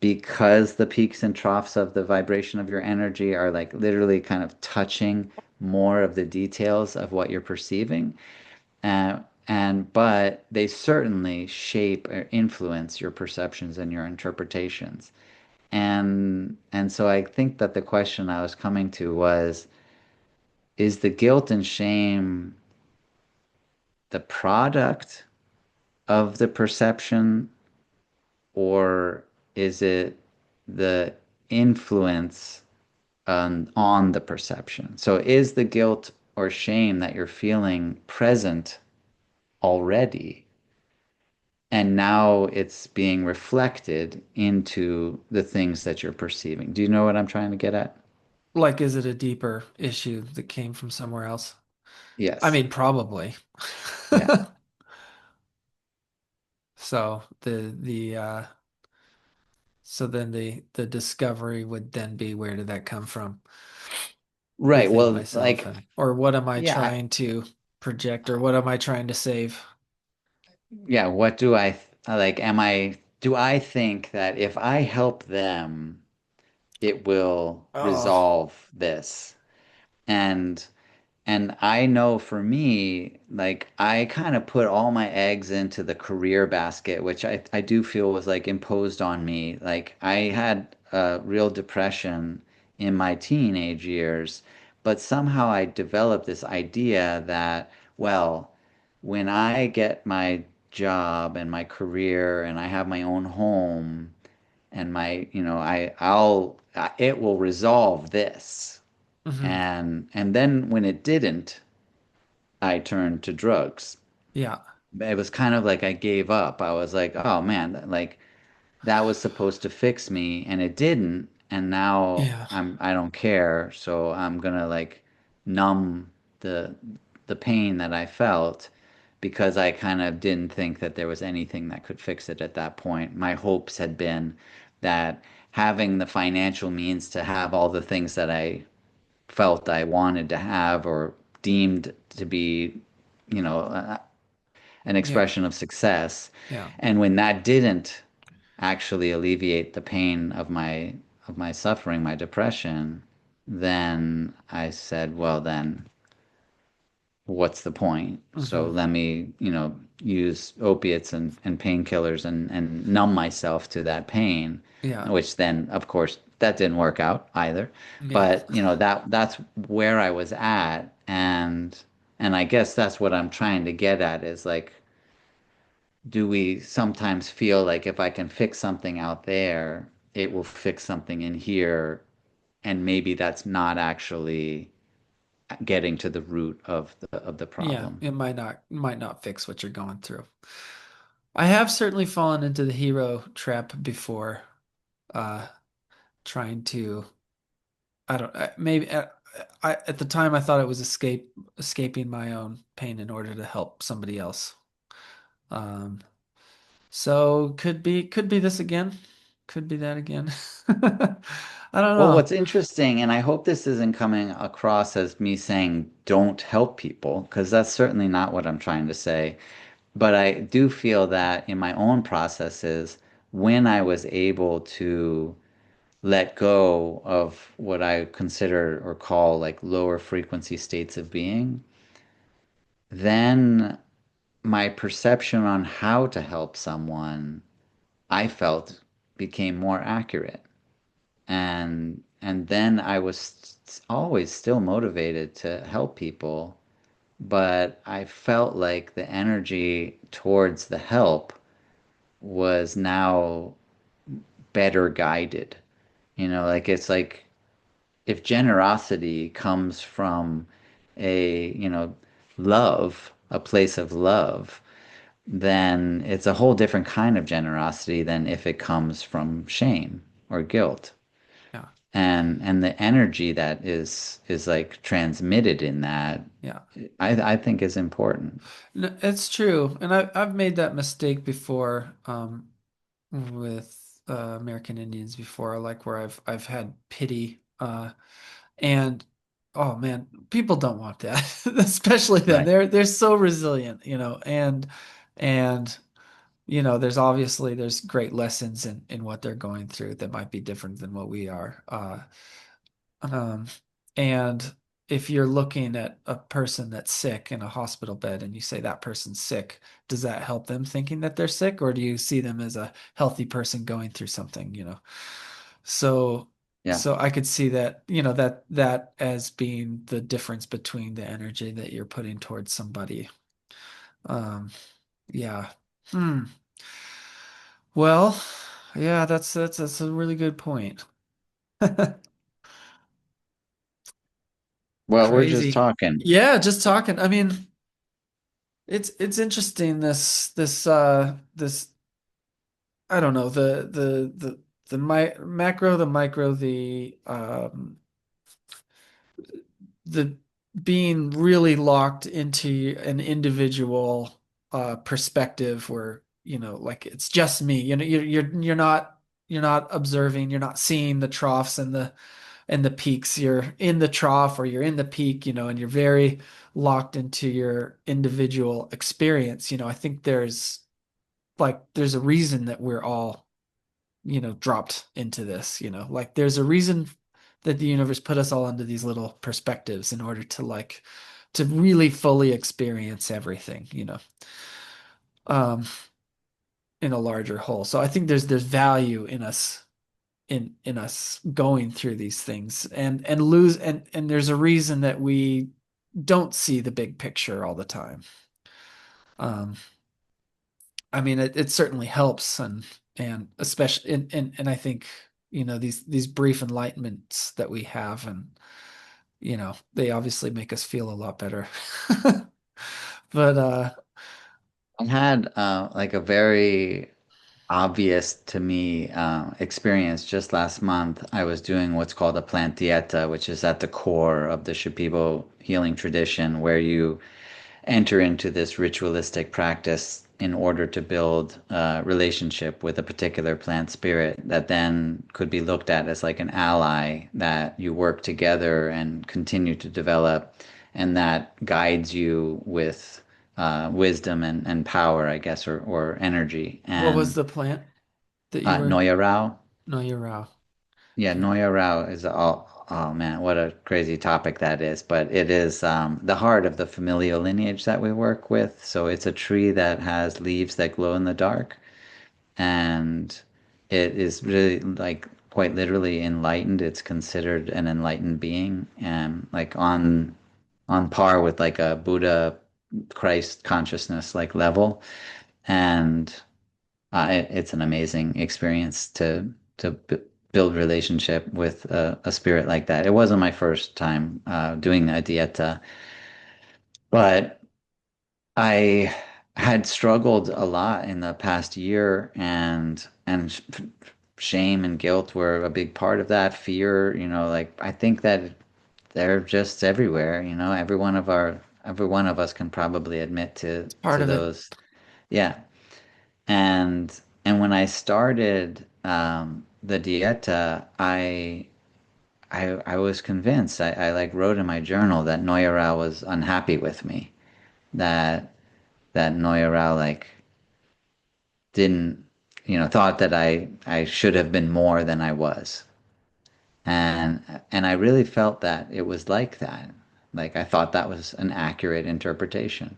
because the peaks and troughs of the vibration of your energy are like literally kind of touching more of the details of what you're perceiving. Uh, but they certainly shape or influence your perceptions and your interpretations. And so I think that the question I was coming to was, is the guilt and shame the product of the perception, or is it the influence on the perception? So is the guilt or shame that you're feeling present already? And now it's being reflected into the things that you're perceiving. Do you know what I'm trying to get at? Like, is it a deeper issue that came from somewhere else? I Yes. mean, probably. Yeah. So so then the discovery would then be, where did that come from Right. within Well, myself, like, and or what am I yeah, trying to project, or what am I trying to save? yeah. What do I like? Do I think that if I help them, it will Oh. resolve this? And And I know for me, like I kind of put all my eggs into the career basket, which I do feel was like imposed on me. Like I had a real depression in my teenage years, but somehow I developed this idea that, well, when I get my job and my career and I have my own home and it will resolve this. Hmm. And then when it didn't, I turned to drugs. Yeah. It was kind of like I gave up. I was like, oh man, like that was supposed to fix me and it didn't. And now Yeah. I don't care. So I'm gonna like numb the the pain that I felt because I kind of didn't think that there was anything that could fix it at that point. My hopes had been that having the financial means to have all the things that I felt I wanted to have or deemed to be, you know, an Yeah. expression of success. Yeah. And when that didn't actually alleviate the pain of my suffering, my depression, then I said, well, then what's the point? So Hmm. let me, use opiates and painkillers and numb myself to that pain, Yeah. which then, of course, that didn't work out either. Yeah. But, that's where I was at. And I guess that's what I'm trying to get at is like, do we sometimes feel like if I can fix something out there, it will fix something in here, and maybe that's not actually getting to the root of the Yeah. problem. It might not fix what you're going through. I have certainly fallen into the hero trap before, uh, trying to, I don't, maybe at the time I thought it was escaping my own pain in order to help somebody else. Um, so could be this again. Could be that again. I don't Well, know. what's interesting, and I hope this isn't coming across as me saying don't help people, because that's certainly not what I'm trying to say. But I do feel that in my own processes, when I was able to let go of what I consider or call like lower frequency states of being, then my perception on how to help someone, I felt became more accurate. And then I was always still motivated to help people, but I felt like the energy towards the help was now better guided. Like it's like if generosity comes from a love, a place of love, then it's a whole different kind of generosity than if it comes from shame or guilt. Yeah. And the energy that is like transmitted in that, Yeah. I think is important. No, it's true. And I've made that mistake before, with American Indians before, like where I've had pity, and oh man, people don't want that, especially them. Right. They're so resilient, and there's great lessons in what they're going through that might be different than what we are. Um, and if you're looking at a person that's sick in a hospital bed and you say that person's sick, does that help them thinking that they're sick, or do you see them as a healthy person going through something? So, Yeah. so I could see that as being the difference between the energy that you're putting towards somebody. Um, yeah. Hmm. Well, yeah, that's a really good point. Well, we're just Crazy. talking. Yeah, just talking. I mean, it's interesting this I don't know the macro, the micro, the being really locked into an individual perspective where like it's just me. You're not observing, you're not seeing the troughs and the peaks. You're in the trough or you're in the peak, and you're very locked into your individual experience. I think there's a reason that we're all, dropped into this, like there's a reason that the universe put us all into these little perspectives in order to really fully experience everything, um, in a larger whole. So I think there's value in us going through these things and there's a reason that we don't see the big picture all the time. Um, I mean, it certainly helps, and especially and I think these brief enlightenments that we have, and they obviously make us feel a lot better. But I had like a very obvious to me experience just last month. I was doing what's called a plant dieta, which is at the core of the Shipibo healing tradition, where you enter into this ritualistic practice in order to build a relationship with a particular plant spirit that then could be looked at as like an ally that you work together and continue to develop, and that guides you with wisdom and power, I guess, or energy. What was And the plant that you were? Noya Rao. No, you're raw. Yeah, Okay. Noya Rao is all, oh man, what a crazy topic that is. But it is the heart of the familial lineage that we work with. So it's a tree that has leaves that glow in the dark. And it is really like quite literally enlightened. It's considered an enlightened being and like on par with like a Buddha Christ consciousness like level. And it's an amazing experience to build relationship with a spirit like that. It wasn't my first time doing a dieta, but I had struggled a lot in the past year, and shame and guilt were a big part of that. Fear, like I think that they're just everywhere. Every one of us can probably admit to It's part to of it. those. Yeah. And when I started the dieta, I was convinced. I like wrote in my journal that Noyara was unhappy with me. That that Noyara like didn't, thought that I should have been more than I was. And I really felt that it was like that. Like I thought that was an accurate interpretation.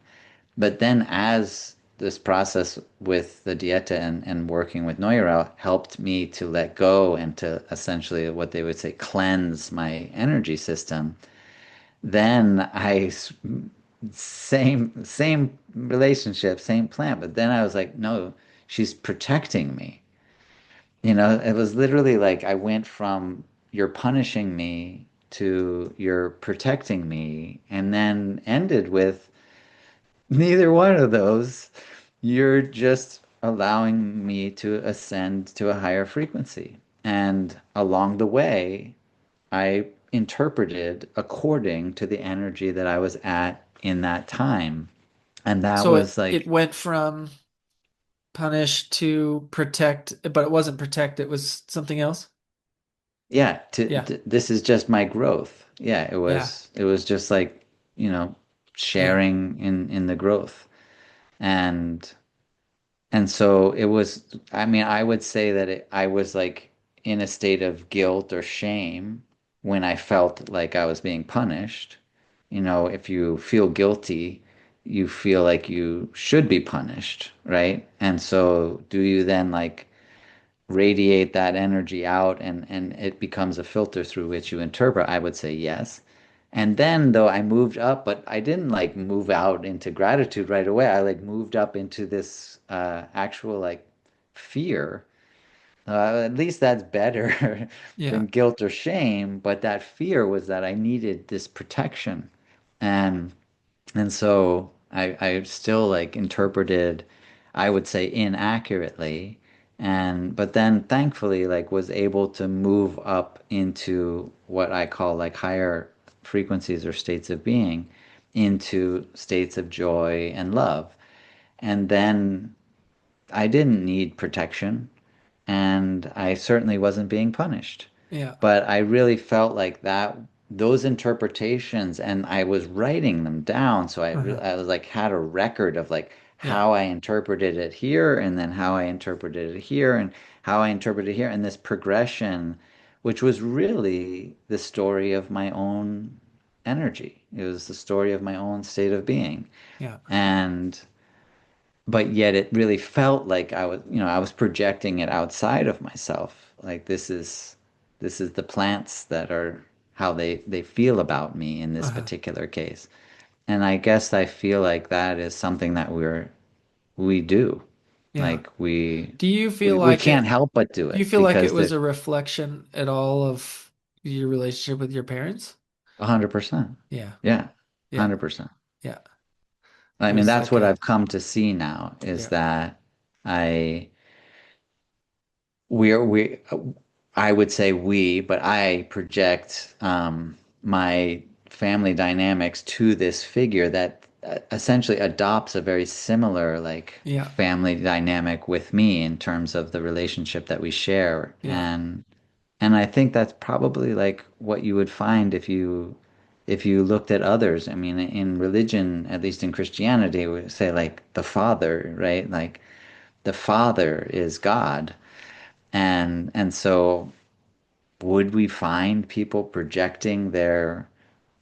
But then as this process with the dieta and working with Neuro helped me to let go and to essentially what they would say cleanse my energy system, then same relationship, same plant, but then I was like, no, she's protecting me. It was literally like I went from you're punishing me to you're protecting me, and then ended with neither one of those. You're just allowing me to ascend to a higher frequency. And along the way, I interpreted according to the energy that I was at in that time. And that So was it like, went from punish to protect, but it wasn't protect, it was something else. yeah, Yeah. this is just my growth. Yeah, it Yeah. was it was just like, Yeah. sharing in the growth. And And so it was, I mean, I would say that I was like in a state of guilt or shame when I felt like I was being punished. If you feel guilty, you feel like you should be punished, right? And so do you then like radiate that energy out and it becomes a filter through which you interpret? I would say yes. And then though I moved up, but I didn't like move out into gratitude right away. I like moved up into this actual like fear. At least that's better Yeah. than guilt or shame. But that fear was that I needed this protection. And and so I still like interpreted, I would say inaccurately. But then thankfully like was able to move up into what I call like higher frequencies or states of being, into states of joy and love. And then I didn't need protection, and I certainly wasn't being punished. Yeah. But I really felt like that those interpretations, and I was writing them down, so Uh-huh. I was like had a record of like Yeah. how I interpreted it here, and then how I interpreted it here, and how I interpreted it here, and this progression, which was really the story of my own energy. It was the story of my own state of being. Yeah. And but yet it really felt like I was projecting it outside of myself. Like this is the plants that are how they feel about me in this Uh-huh. particular case. And I guess I feel like that is something that we do. Yeah. Like we Do you we feel we like can't it, help but do do you it feel like it because was the a reflection at all of your relationship with your parents? 100%. Yeah. Yeah, Yeah. 100%. Yeah. I It mean, was that's like what a, I've come to see now is yeah. that I we I would say we, but I project my family dynamics to this figure that essentially adopts a very similar like Yeah. family dynamic with me in terms of the relationship that we share. Yeah. And I think that's probably like what you would find if you looked at others. I mean, in religion, at least in Christianity, we say like the Father, right? Like the Father is God. And so would we find people projecting the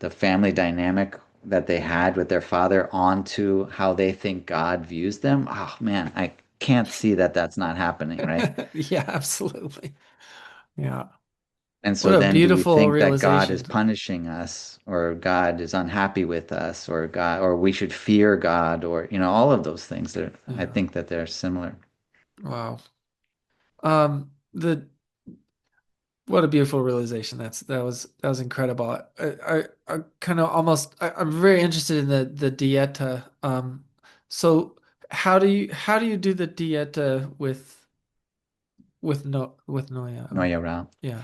family dynamic that they had with their father onto how they think God views them? Oh man, I can't see that that's not happening, right? Yeah, absolutely. Yeah. And What so a then do we beautiful think that God is realization. punishing us or God is unhappy with us or God or we should fear God or all of those things that I Yeah. think that they're similar. Wow. The What a beautiful realization. That was incredible. I kind of almost I'm very interested in the dieta. So how do you do the dieta with Noya? Noya. Yeah.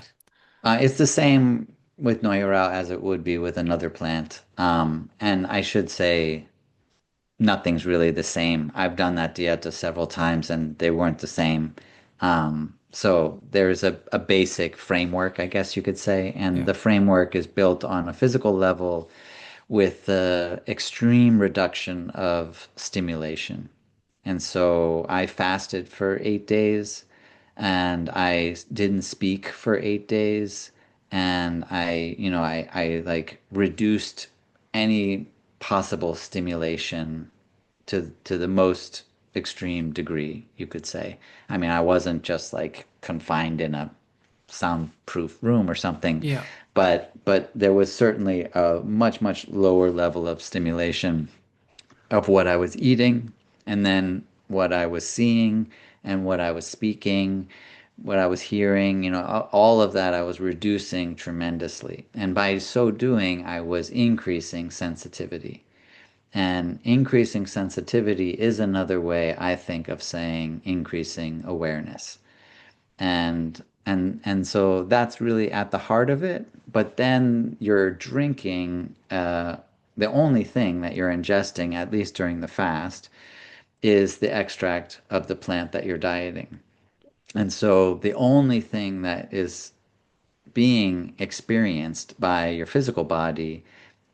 It's the same with Noyarao as it would be with another plant. And I should say nothing's really the same. I've done that dieta several times and they weren't the same. So there's a basic framework, I guess you could say, and Yeah. the framework is built on a physical level with the extreme reduction of stimulation. And so I fasted for 8 days and I didn't speak for 8 days. And I like reduced any possible stimulation to the most extreme degree, you could say. I mean, I wasn't just like confined in a soundproof room or something, Yeah. but there was certainly a much lower level of stimulation of what I was eating and then what I was seeing and what I was speaking, what I was hearing, all of that I was reducing tremendously. And by so doing, I was increasing sensitivity. And increasing sensitivity is another way I think of saying increasing awareness. And so that's really at the heart of it. But then you're drinking, the only thing that you're ingesting, at least during the fast, is the extract of the plant that you're dieting. And so the only thing that is being experienced by your physical body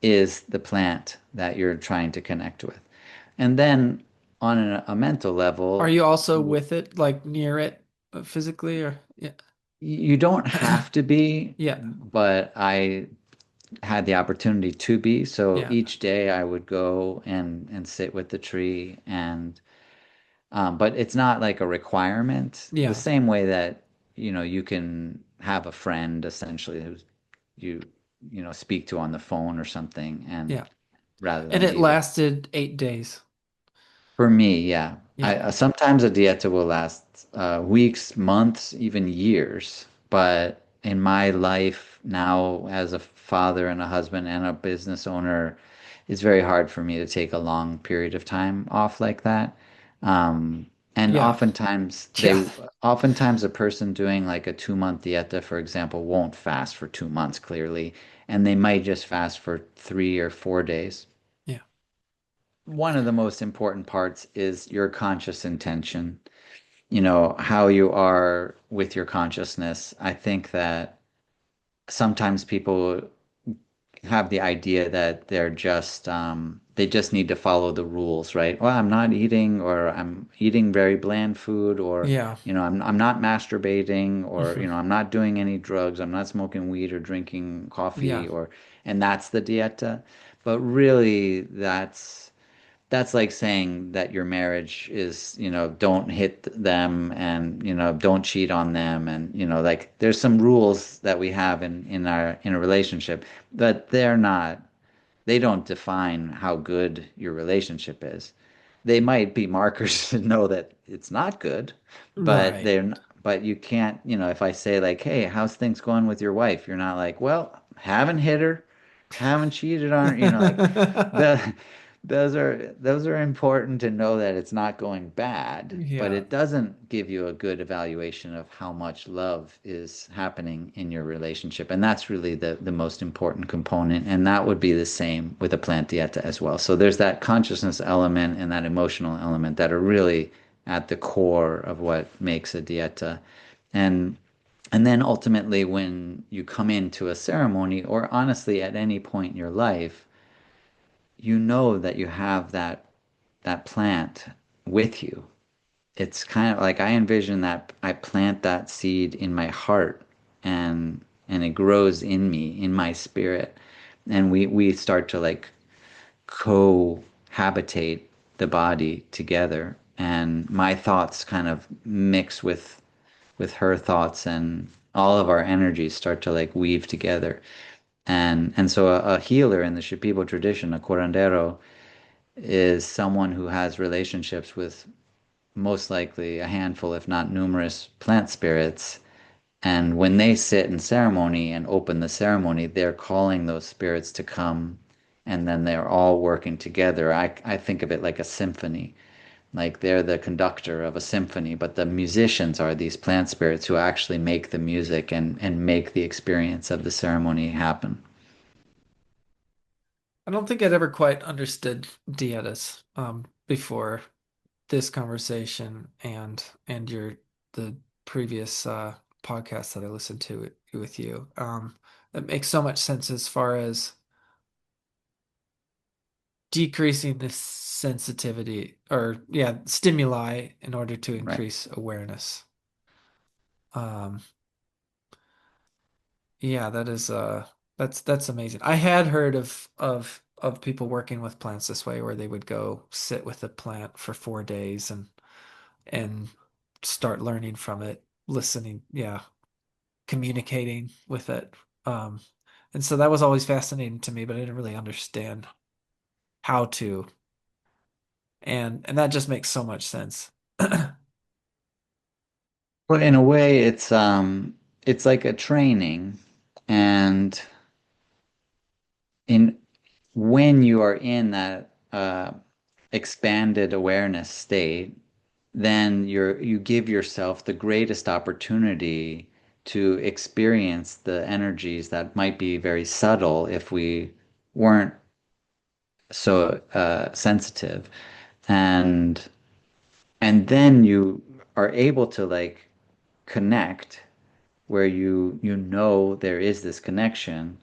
is the plant that you're trying to connect with. And then on a mental Are level, you also with it, like near it physically or yeah. you don't have to be, Yeah. but I had the opportunity to be. So Yeah. each day I would go and sit with the tree and but it's not like a requirement. The Yeah. same way that, you can have a friend essentially who you speak to on the phone or something and Yeah. rather And than it be with. lasted 8 days. For me, yeah. Yeah. Sometimes a dieta will last weeks, months, even years. But in my life now, as a father and a husband and a business owner, it's very hard for me to take a long period of time off like that. Um, and Yeah. Yeah. oftentimes a person doing like a 2 month dieta, for example, won't fast for 2 months clearly, and they might just fast for 3 or 4 days. Yeah. One of the most important parts is your conscious intention, how you are with your consciousness. I think that sometimes people have the idea that they just need to follow the rules, right? Well, I'm not eating, or I'm eating very bland food, or Yeah. I'm not masturbating, or Hmm. I'm not doing any drugs, I'm not smoking weed or drinking Yeah. coffee, and that's the dieta. But really, that's like saying that your marriage is, don't hit them and, don't cheat on them. And, like there's some rules that we have in a relationship, but they don't define how good your relationship is. They might be markers to know that it's not good, but Right. but you can't, if I say like, "Hey, how's things going with your wife?" You're not like, "Well, haven't hit her, haven't cheated on her," like the those are important to know that it's not going bad, but Yeah. it doesn't give you a good evaluation of how much love is happening in your relationship. And that's really the most important component. And that would be the same with a plant dieta as well. So there's that consciousness element and that emotional element that are really at the core of what makes a dieta. And and then ultimately when you come into a ceremony or honestly at any point in your life, you know that you have that plant with you. It's kind of like I envision that I plant that seed in my heart and it grows in me, in my spirit. And we start to like cohabitate the body together. And my thoughts kind of mix with her thoughts and all of our energies start to like weave together. And so a healer in the Shipibo tradition, a curandero, is someone who has relationships with most likely a handful, if not numerous, plant spirits. And when they sit in ceremony and open the ceremony, they're calling those spirits to come, and then they're all working together. I think of it like a symphony. Like they're the conductor of a symphony, but the musicians are these plant spirits who actually make the music and make the experience of the ceremony happen. I don't think I'd ever quite understood dietas before this conversation and your the previous podcast that I listened to with you. It makes so much sense as far as decreasing the sensitivity or yeah, stimuli in order to Right. increase awareness. Um, yeah, that's amazing. I had heard of people working with plants this way where they would go sit with a plant for 4 days and start learning from it, listening, yeah, communicating with it. Um, and so that was always fascinating to me, but I didn't really understand how to. And that just makes so much sense. Well, in a way, it's like a training, and in when you are in that expanded awareness state, then you give yourself the greatest opportunity to experience the energies that might be very subtle if we weren't so sensitive, and and then you are able to like connect where you know there is this connection.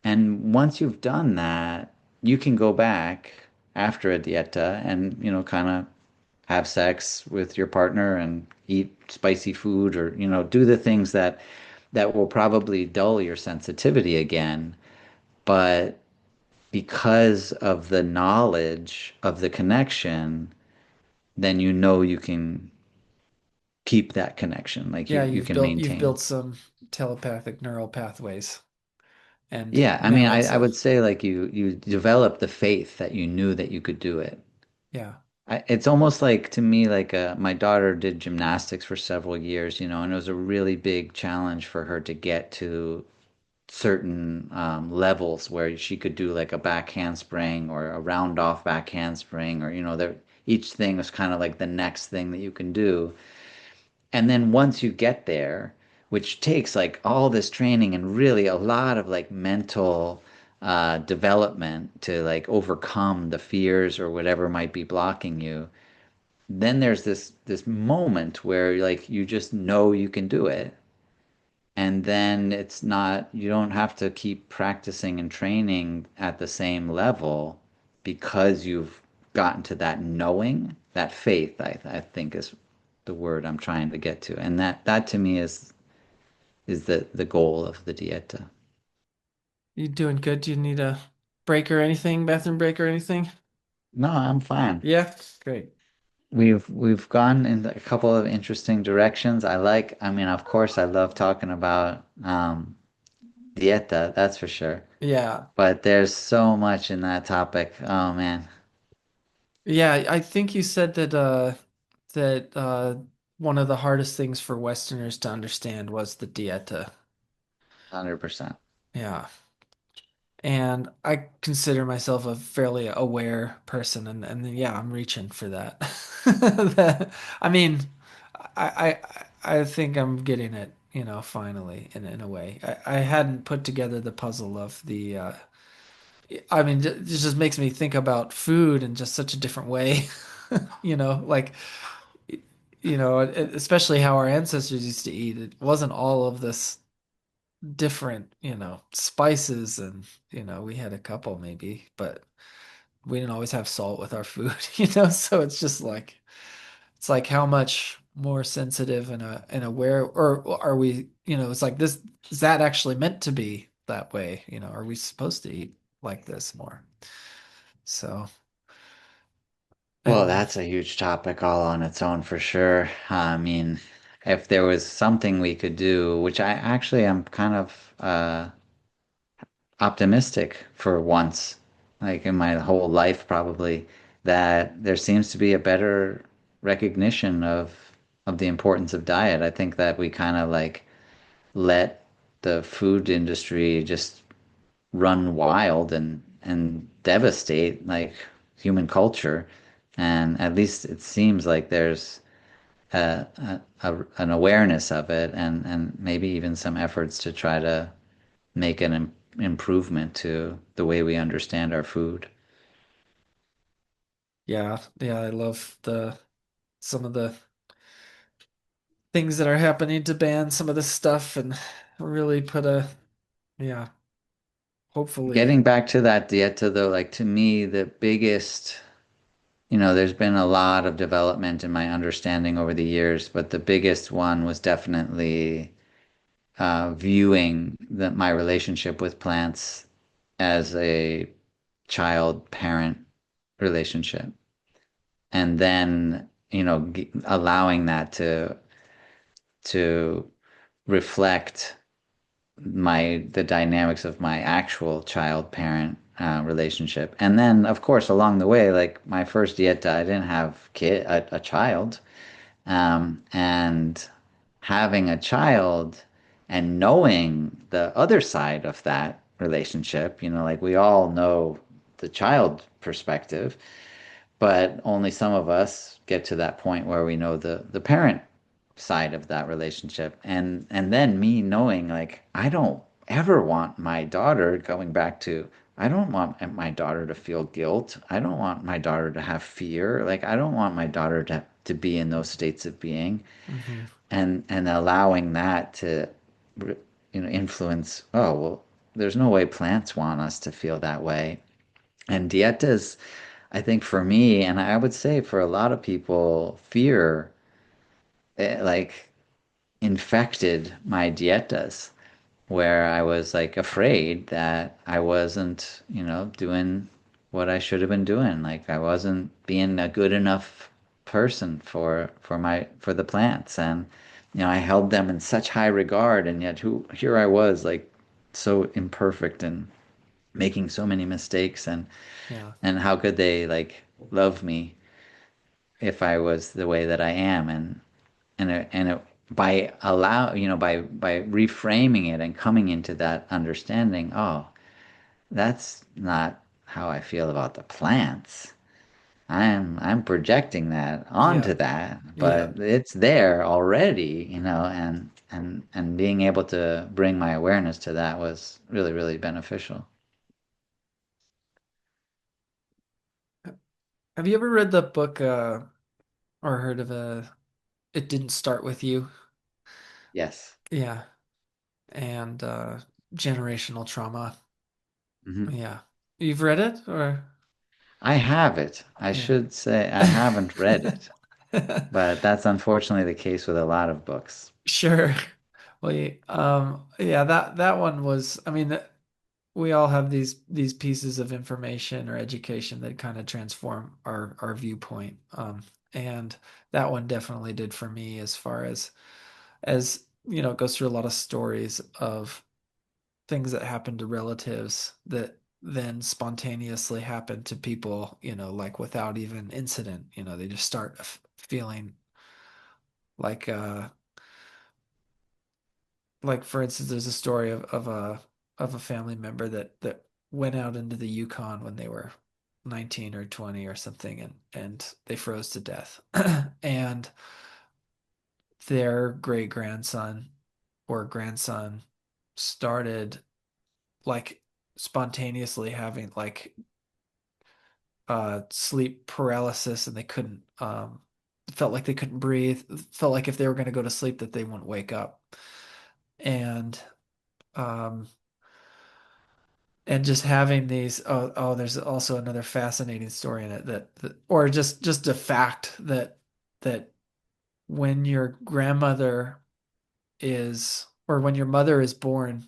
And once you've done that, you can go back after a dieta and, kind of have sex with your partner and eat spicy food or, do the things that will probably dull your sensitivity again. But because of the knowledge of the connection, then you know you can keep that connection. Like Yeah, you can you've maintain. built some telepathic neural pathways and Yeah, I mean, now I would say like you develop the faith that you knew that you could do it. yeah. It's almost like to me like my daughter did gymnastics for several years, and it was a really big challenge for her to get to certain levels where she could do like a back handspring or a round off back handspring or there each thing was kind of like the next thing that you can do. And then once you get there, which takes like all this training and really a lot of like mental development to like overcome the fears or whatever might be blocking you, then there's this moment where like you just know you can do it. And then it's not, you don't have to keep practicing and training at the same level because you've gotten to that knowing, that faith, I think is the word I'm trying to get to. And that to me is the goal of the dieta. You doing good? Do you need a break or anything? Bathroom break or anything? No, I'm fine. Yeah, great. We've gone in a couple of interesting directions. I mean, of course, I love talking about dieta, that's for sure. Yeah. But there's so much in that topic. Oh man, Yeah, I think you said that one of the hardest things for Westerners to understand was the dieta. 100%. Yeah. And I consider myself a fairly aware person, and yeah, I'm reaching for that. I mean, I think I'm getting it, finally in a way. I hadn't put together the puzzle of I mean, it just makes me think about food in just such a different way. Like, especially how our ancestors used to eat. It wasn't all of this different, spices and, we had a couple maybe, but we didn't always have salt with our food, so it's like how much more sensitive and aware or are we, it's like this is that actually meant to be that way, are we supposed to eat like this more? So, Well, and that's a huge topic all on its own for sure. I mean, if there was something we could do, which I actually am kind of optimistic for once, like in my whole life probably, that there seems to be a better recognition of the importance of diet. I think that we kind of like let the food industry just run wild and devastate like human culture. And at least it seems like there's an awareness of it and maybe even some efforts to try to make an improvement to the way we understand our food. yeah, yeah, I love the some of the things that are happening to ban some of this stuff and really put yeah, hopefully. Getting back to that dieta though, like to me, the biggest, there's been a lot of development in my understanding over the years, but the biggest one was definitely viewing my relationship with plants as a child-parent relationship, and then allowing that to reflect the dynamics of my actual child-parent relationship. And then, of course, along the way, like my first dieta, I didn't have a child. And having a child and knowing the other side of that relationship, like we all know the child perspective, but only some of us get to that point where we know the parent side of that relationship. And then me knowing like I don't ever want my daughter going back to I don't want my daughter to feel guilt. I don't want my daughter to have fear. Like I don't want my daughter to be in those states of being Hmm. and allowing that to influence, oh well, there's no way plants want us to feel that way. And dietas, I think for me, and I would say for a lot of people, fear like infected my dietas, where I was like afraid that I wasn't, doing what I should have been doing. Like I wasn't being a good enough person for the plants, and I held them in such high regard, and yet here I was like so imperfect and making so many mistakes, Yeah. and how could they like love me if I was the way that I am? And by by reframing it and coming into that understanding, oh, that's not how I feel about the plants. I'm projecting that Yeah. onto that, Yeah. but it's there already, and being able to bring my awareness to that was really, really beneficial. Have you ever read the book or heard of It Didn't Start With You? Yes. Yeah. And generational trauma. Hmm. Yeah. You've read it or I have it. I yeah. should say I haven't read it, but that's unfortunately the case with a lot of books. Sure. Well, yeah, that one was, I mean, we all have these pieces of information or education that kind of transform our viewpoint. And that one definitely did for me as far as it goes through a lot of stories of things that happen to relatives that then spontaneously happen to people, like without even incident, they just start feeling like like for instance, there's a story of a family member that went out into the Yukon when they were 19 or 20 or something, and they froze to death. And their great grandson or grandson started like spontaneously having like sleep paralysis, and they couldn't felt like they couldn't breathe, felt like if they were going to go to sleep that they wouldn't wake up. And um and just having these, there's also another fascinating story in it that or just a fact that when your grandmother is or when your mother is born,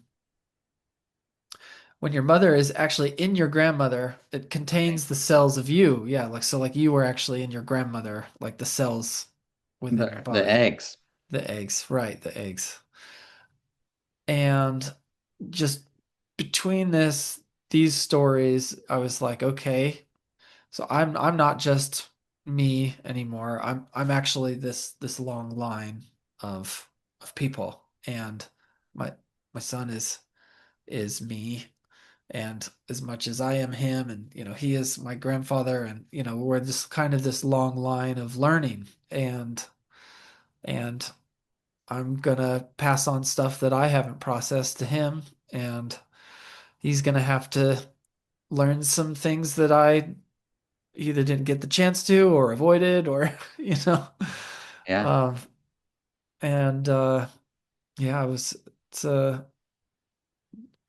when your mother is actually in your grandmother, it contains the cells of you. Yeah, like so like you were actually in your grandmother, like the cells within your The body. eggs. The eggs, right, the eggs. And just between these stories, I was like, okay, so I'm not just me anymore. I'm actually this long line of people. And my my son is me. And as much as I am him, and he is my grandfather, and we're this kind of this long line of learning. And I'm gonna pass on stuff that I haven't processed to him, and he's gonna have to learn some things that I either didn't get the chance to or avoided or you know. Yeah. Um and yeah, it's a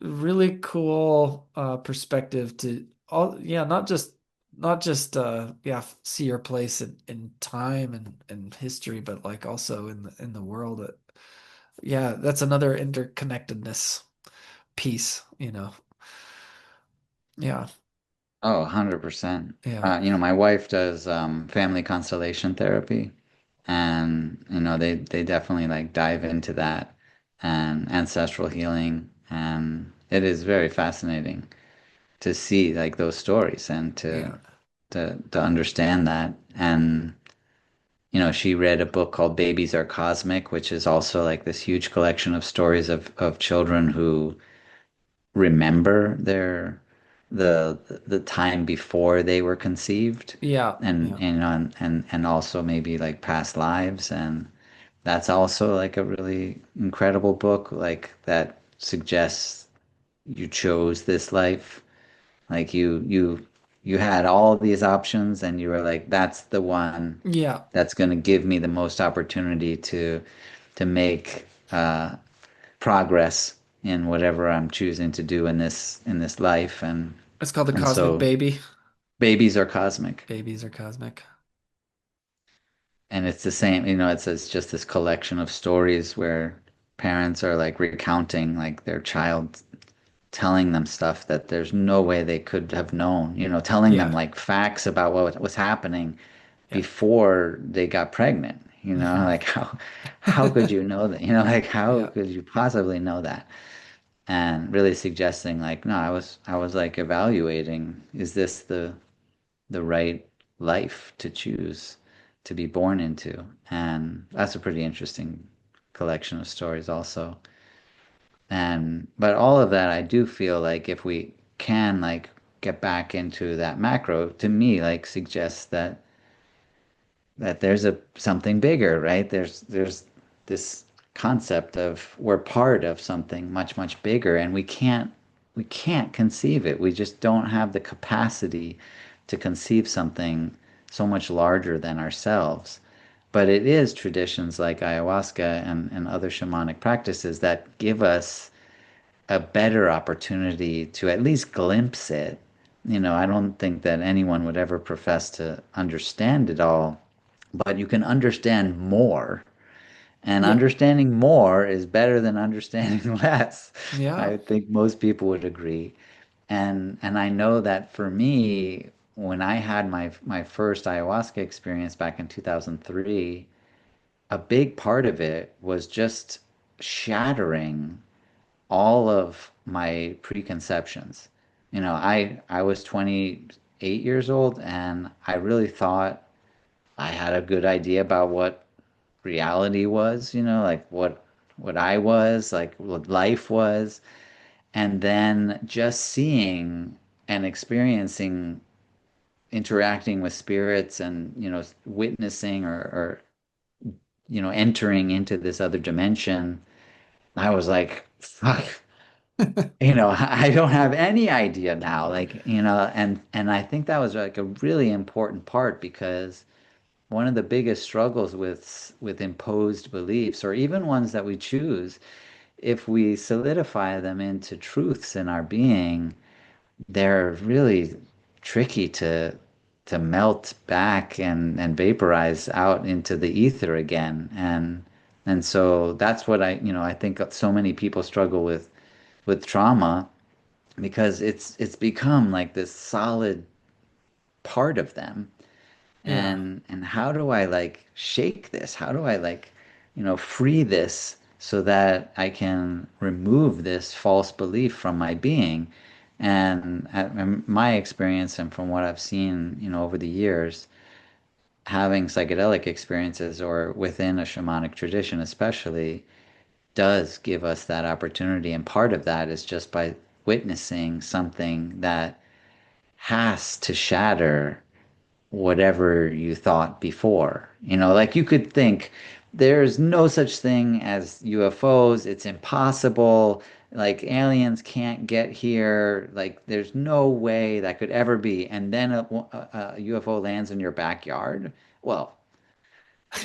really cool perspective to all, yeah, not just yeah, see your place in time and history, but like also in the world. Yeah, that's another interconnectedness piece, yeah, Oh, 100%. yeah, My wife does family constellation therapy, and they definitely like dive into that and ancestral healing, and it is very fascinating to see like those stories and to yeah, to understand that. And she read a book called Babies Are Cosmic, which is also like this huge collection of stories of children who remember the time before they were conceived, yeah, and yeah, and also maybe like past lives. And that's also like a really incredible book, like that suggests you chose this life, like you had all these options and you were like, that's the one yeah. that's going to give me the most opportunity to make progress in whatever I'm choosing to do in this life. It's called the And Cosmic so Baby. babies are cosmic. Babies are cosmic. And it's the same, it's just this collection of stories where parents are like recounting like their child, telling them stuff that there's no way they could have known, telling them Yeah, like facts about what was happening yeah. before they got pregnant, Hmm. like how could you know that, like how Yeah. could you possibly know that? And really suggesting like, no, I was like evaluating, is this the right life to choose to be born into? And that's a pretty interesting collection of stories also. And but all of that, I do feel like if we can like get back into that macro, to me like suggests that there's a something bigger, right? There's this concept of we're part of something much, much bigger, and we can't conceive it. We just don't have the capacity to conceive something so much larger than ourselves. But it is traditions like ayahuasca and other shamanic practices that give us a better opportunity to at least glimpse it. I don't think that anyone would ever profess to understand it all, but you can understand more. And Yeah. understanding more is better than understanding less. Yeah. I think most people would agree. And I know that for me, when I had my first ayahuasca experience back in 2003, a big part of it was just shattering all of my preconceptions. I was 28 years old and I really thought I had a good idea about what reality was, like what I was, like what life was. And then just seeing and experiencing, interacting with spirits and, witnessing or entering into this other dimension, I was like, fuck, I don't have any idea now. Like, and I think that was like a really important part because one of the biggest struggles with imposed beliefs or even ones that we choose, if we solidify them into truths in our being, they're really tricky to melt back and vaporize out into the ether again. And so that's what I think so many people struggle with trauma because it's become like this solid part of them. Yeah. And how do I like shake this? How do I like, free this so that I can remove this false belief from my being? And in my experience and from what I've seen, over the years, having psychedelic experiences or within a shamanic tradition especially does give us that opportunity. And part of that is just by witnessing something that has to shatter whatever you thought before. Like you could think there's no such thing as UFOs, it's impossible. Like aliens can't get here. Like there's no way that could ever be. And then a UFO lands in your backyard. Well,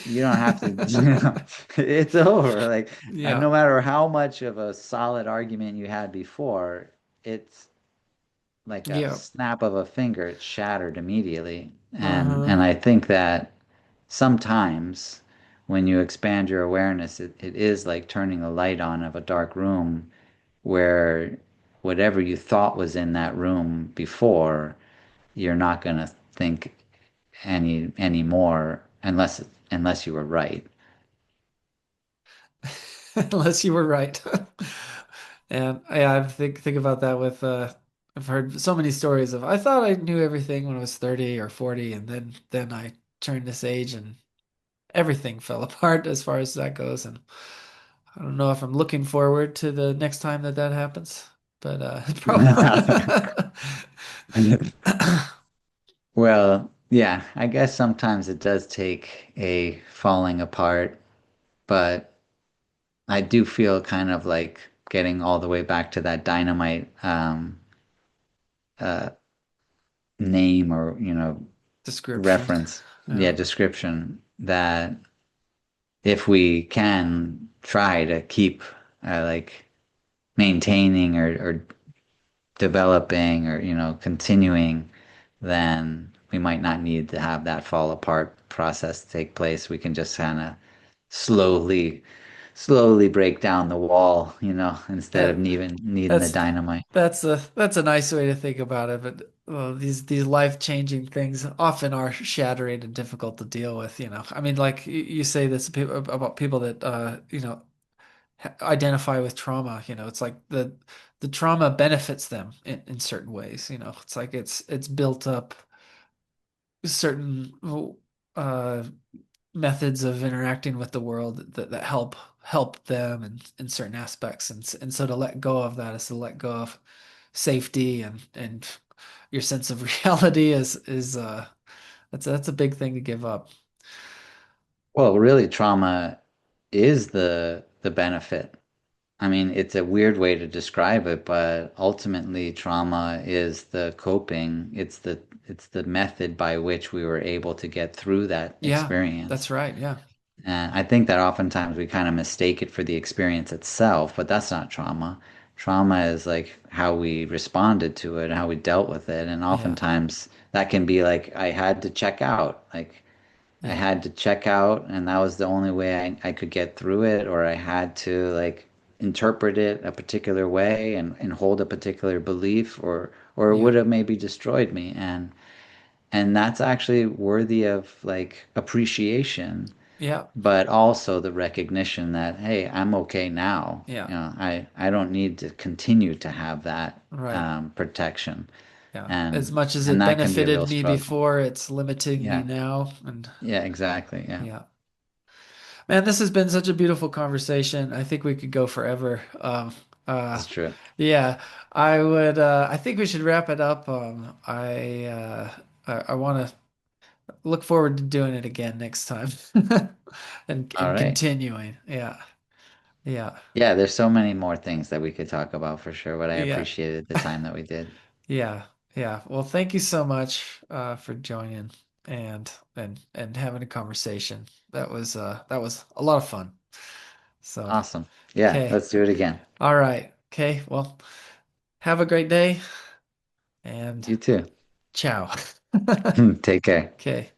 you don't have to, it's over. Like Yeah. no matter how much of a solid argument you had before, it's like a Yeah. snap of a finger, it's shattered immediately. And Uh-huh. and I think that sometimes when you expand your awareness, it is like turning a light on of a dark room where whatever you thought was in that room before, you're not gonna think anymore unless you were right. Unless you were right. And yeah, I think about that with I've heard so many stories of I thought I knew everything when I was 30 or 40 and then I turned this age and everything fell apart as far as that goes and I don't know if I'm looking forward to the next time that that happens, but probably Well, yeah, I guess sometimes it does take a falling apart, but I do feel kind of like getting all the way back to that dynamite uh, name or, description. reference, yeah, Yeah. description that if we can try to keep like maintaining or developing or, continuing, then we might not need to have that fall apart process take place. We can just kind of slowly, slowly break down the wall, instead of That even needing the that's dynamite. that's a nice way to think about it, but these life-changing things often are shattering and difficult to deal with, you know. I mean, like you say this about people that identify with trauma, you know, it's like the trauma benefits them in certain ways, you know. It's like it's built up certain uh methods of interacting with the world that help them in certain aspects and so to let go of that is to let go of safety and your sense of reality is that's a big thing to give up. Well, really, trauma is the benefit. I mean, it's a weird way to describe it, but ultimately trauma is the coping. It's the method by which we were able to get through that Yeah, experience. that's right. Yeah. And I think that oftentimes we kind of mistake it for the experience itself, but that's not trauma. Trauma is like how we responded to it, how we dealt with it. And Yeah. oftentimes that can be like, I had to check out. Like, I Yeah. had to check out, and that was the only way I could get through it, or I had to like interpret it a particular way and hold a particular belief, or it Yeah. would have maybe destroyed me. And that's actually worthy of like appreciation, Yeah. but also the recognition that, hey, I'm okay now. Yeah. I don't need to continue to have that Right. protection. Yeah. As And much as and it that can be a benefited real me struggle. before, it's limiting me Yeah. now. And Yeah, exactly. Yeah. yeah. Man, this has been such a beautiful conversation. I think we could go forever. Uh, It's true. yeah, I would. I think we should wrap it up. I want to look forward to doing it again next time, All and right. continuing. Yeah, yeah, Yeah, there's so many more things that we could talk about for sure, but I yeah, appreciated the time that we did. yeah, yeah. Well, thank you so much for joining and having a conversation. That was a lot of fun. So, Awesome. Yeah, okay, let's do it again. all right, okay. Well, have a great day and You too. ciao. Take care. Okay.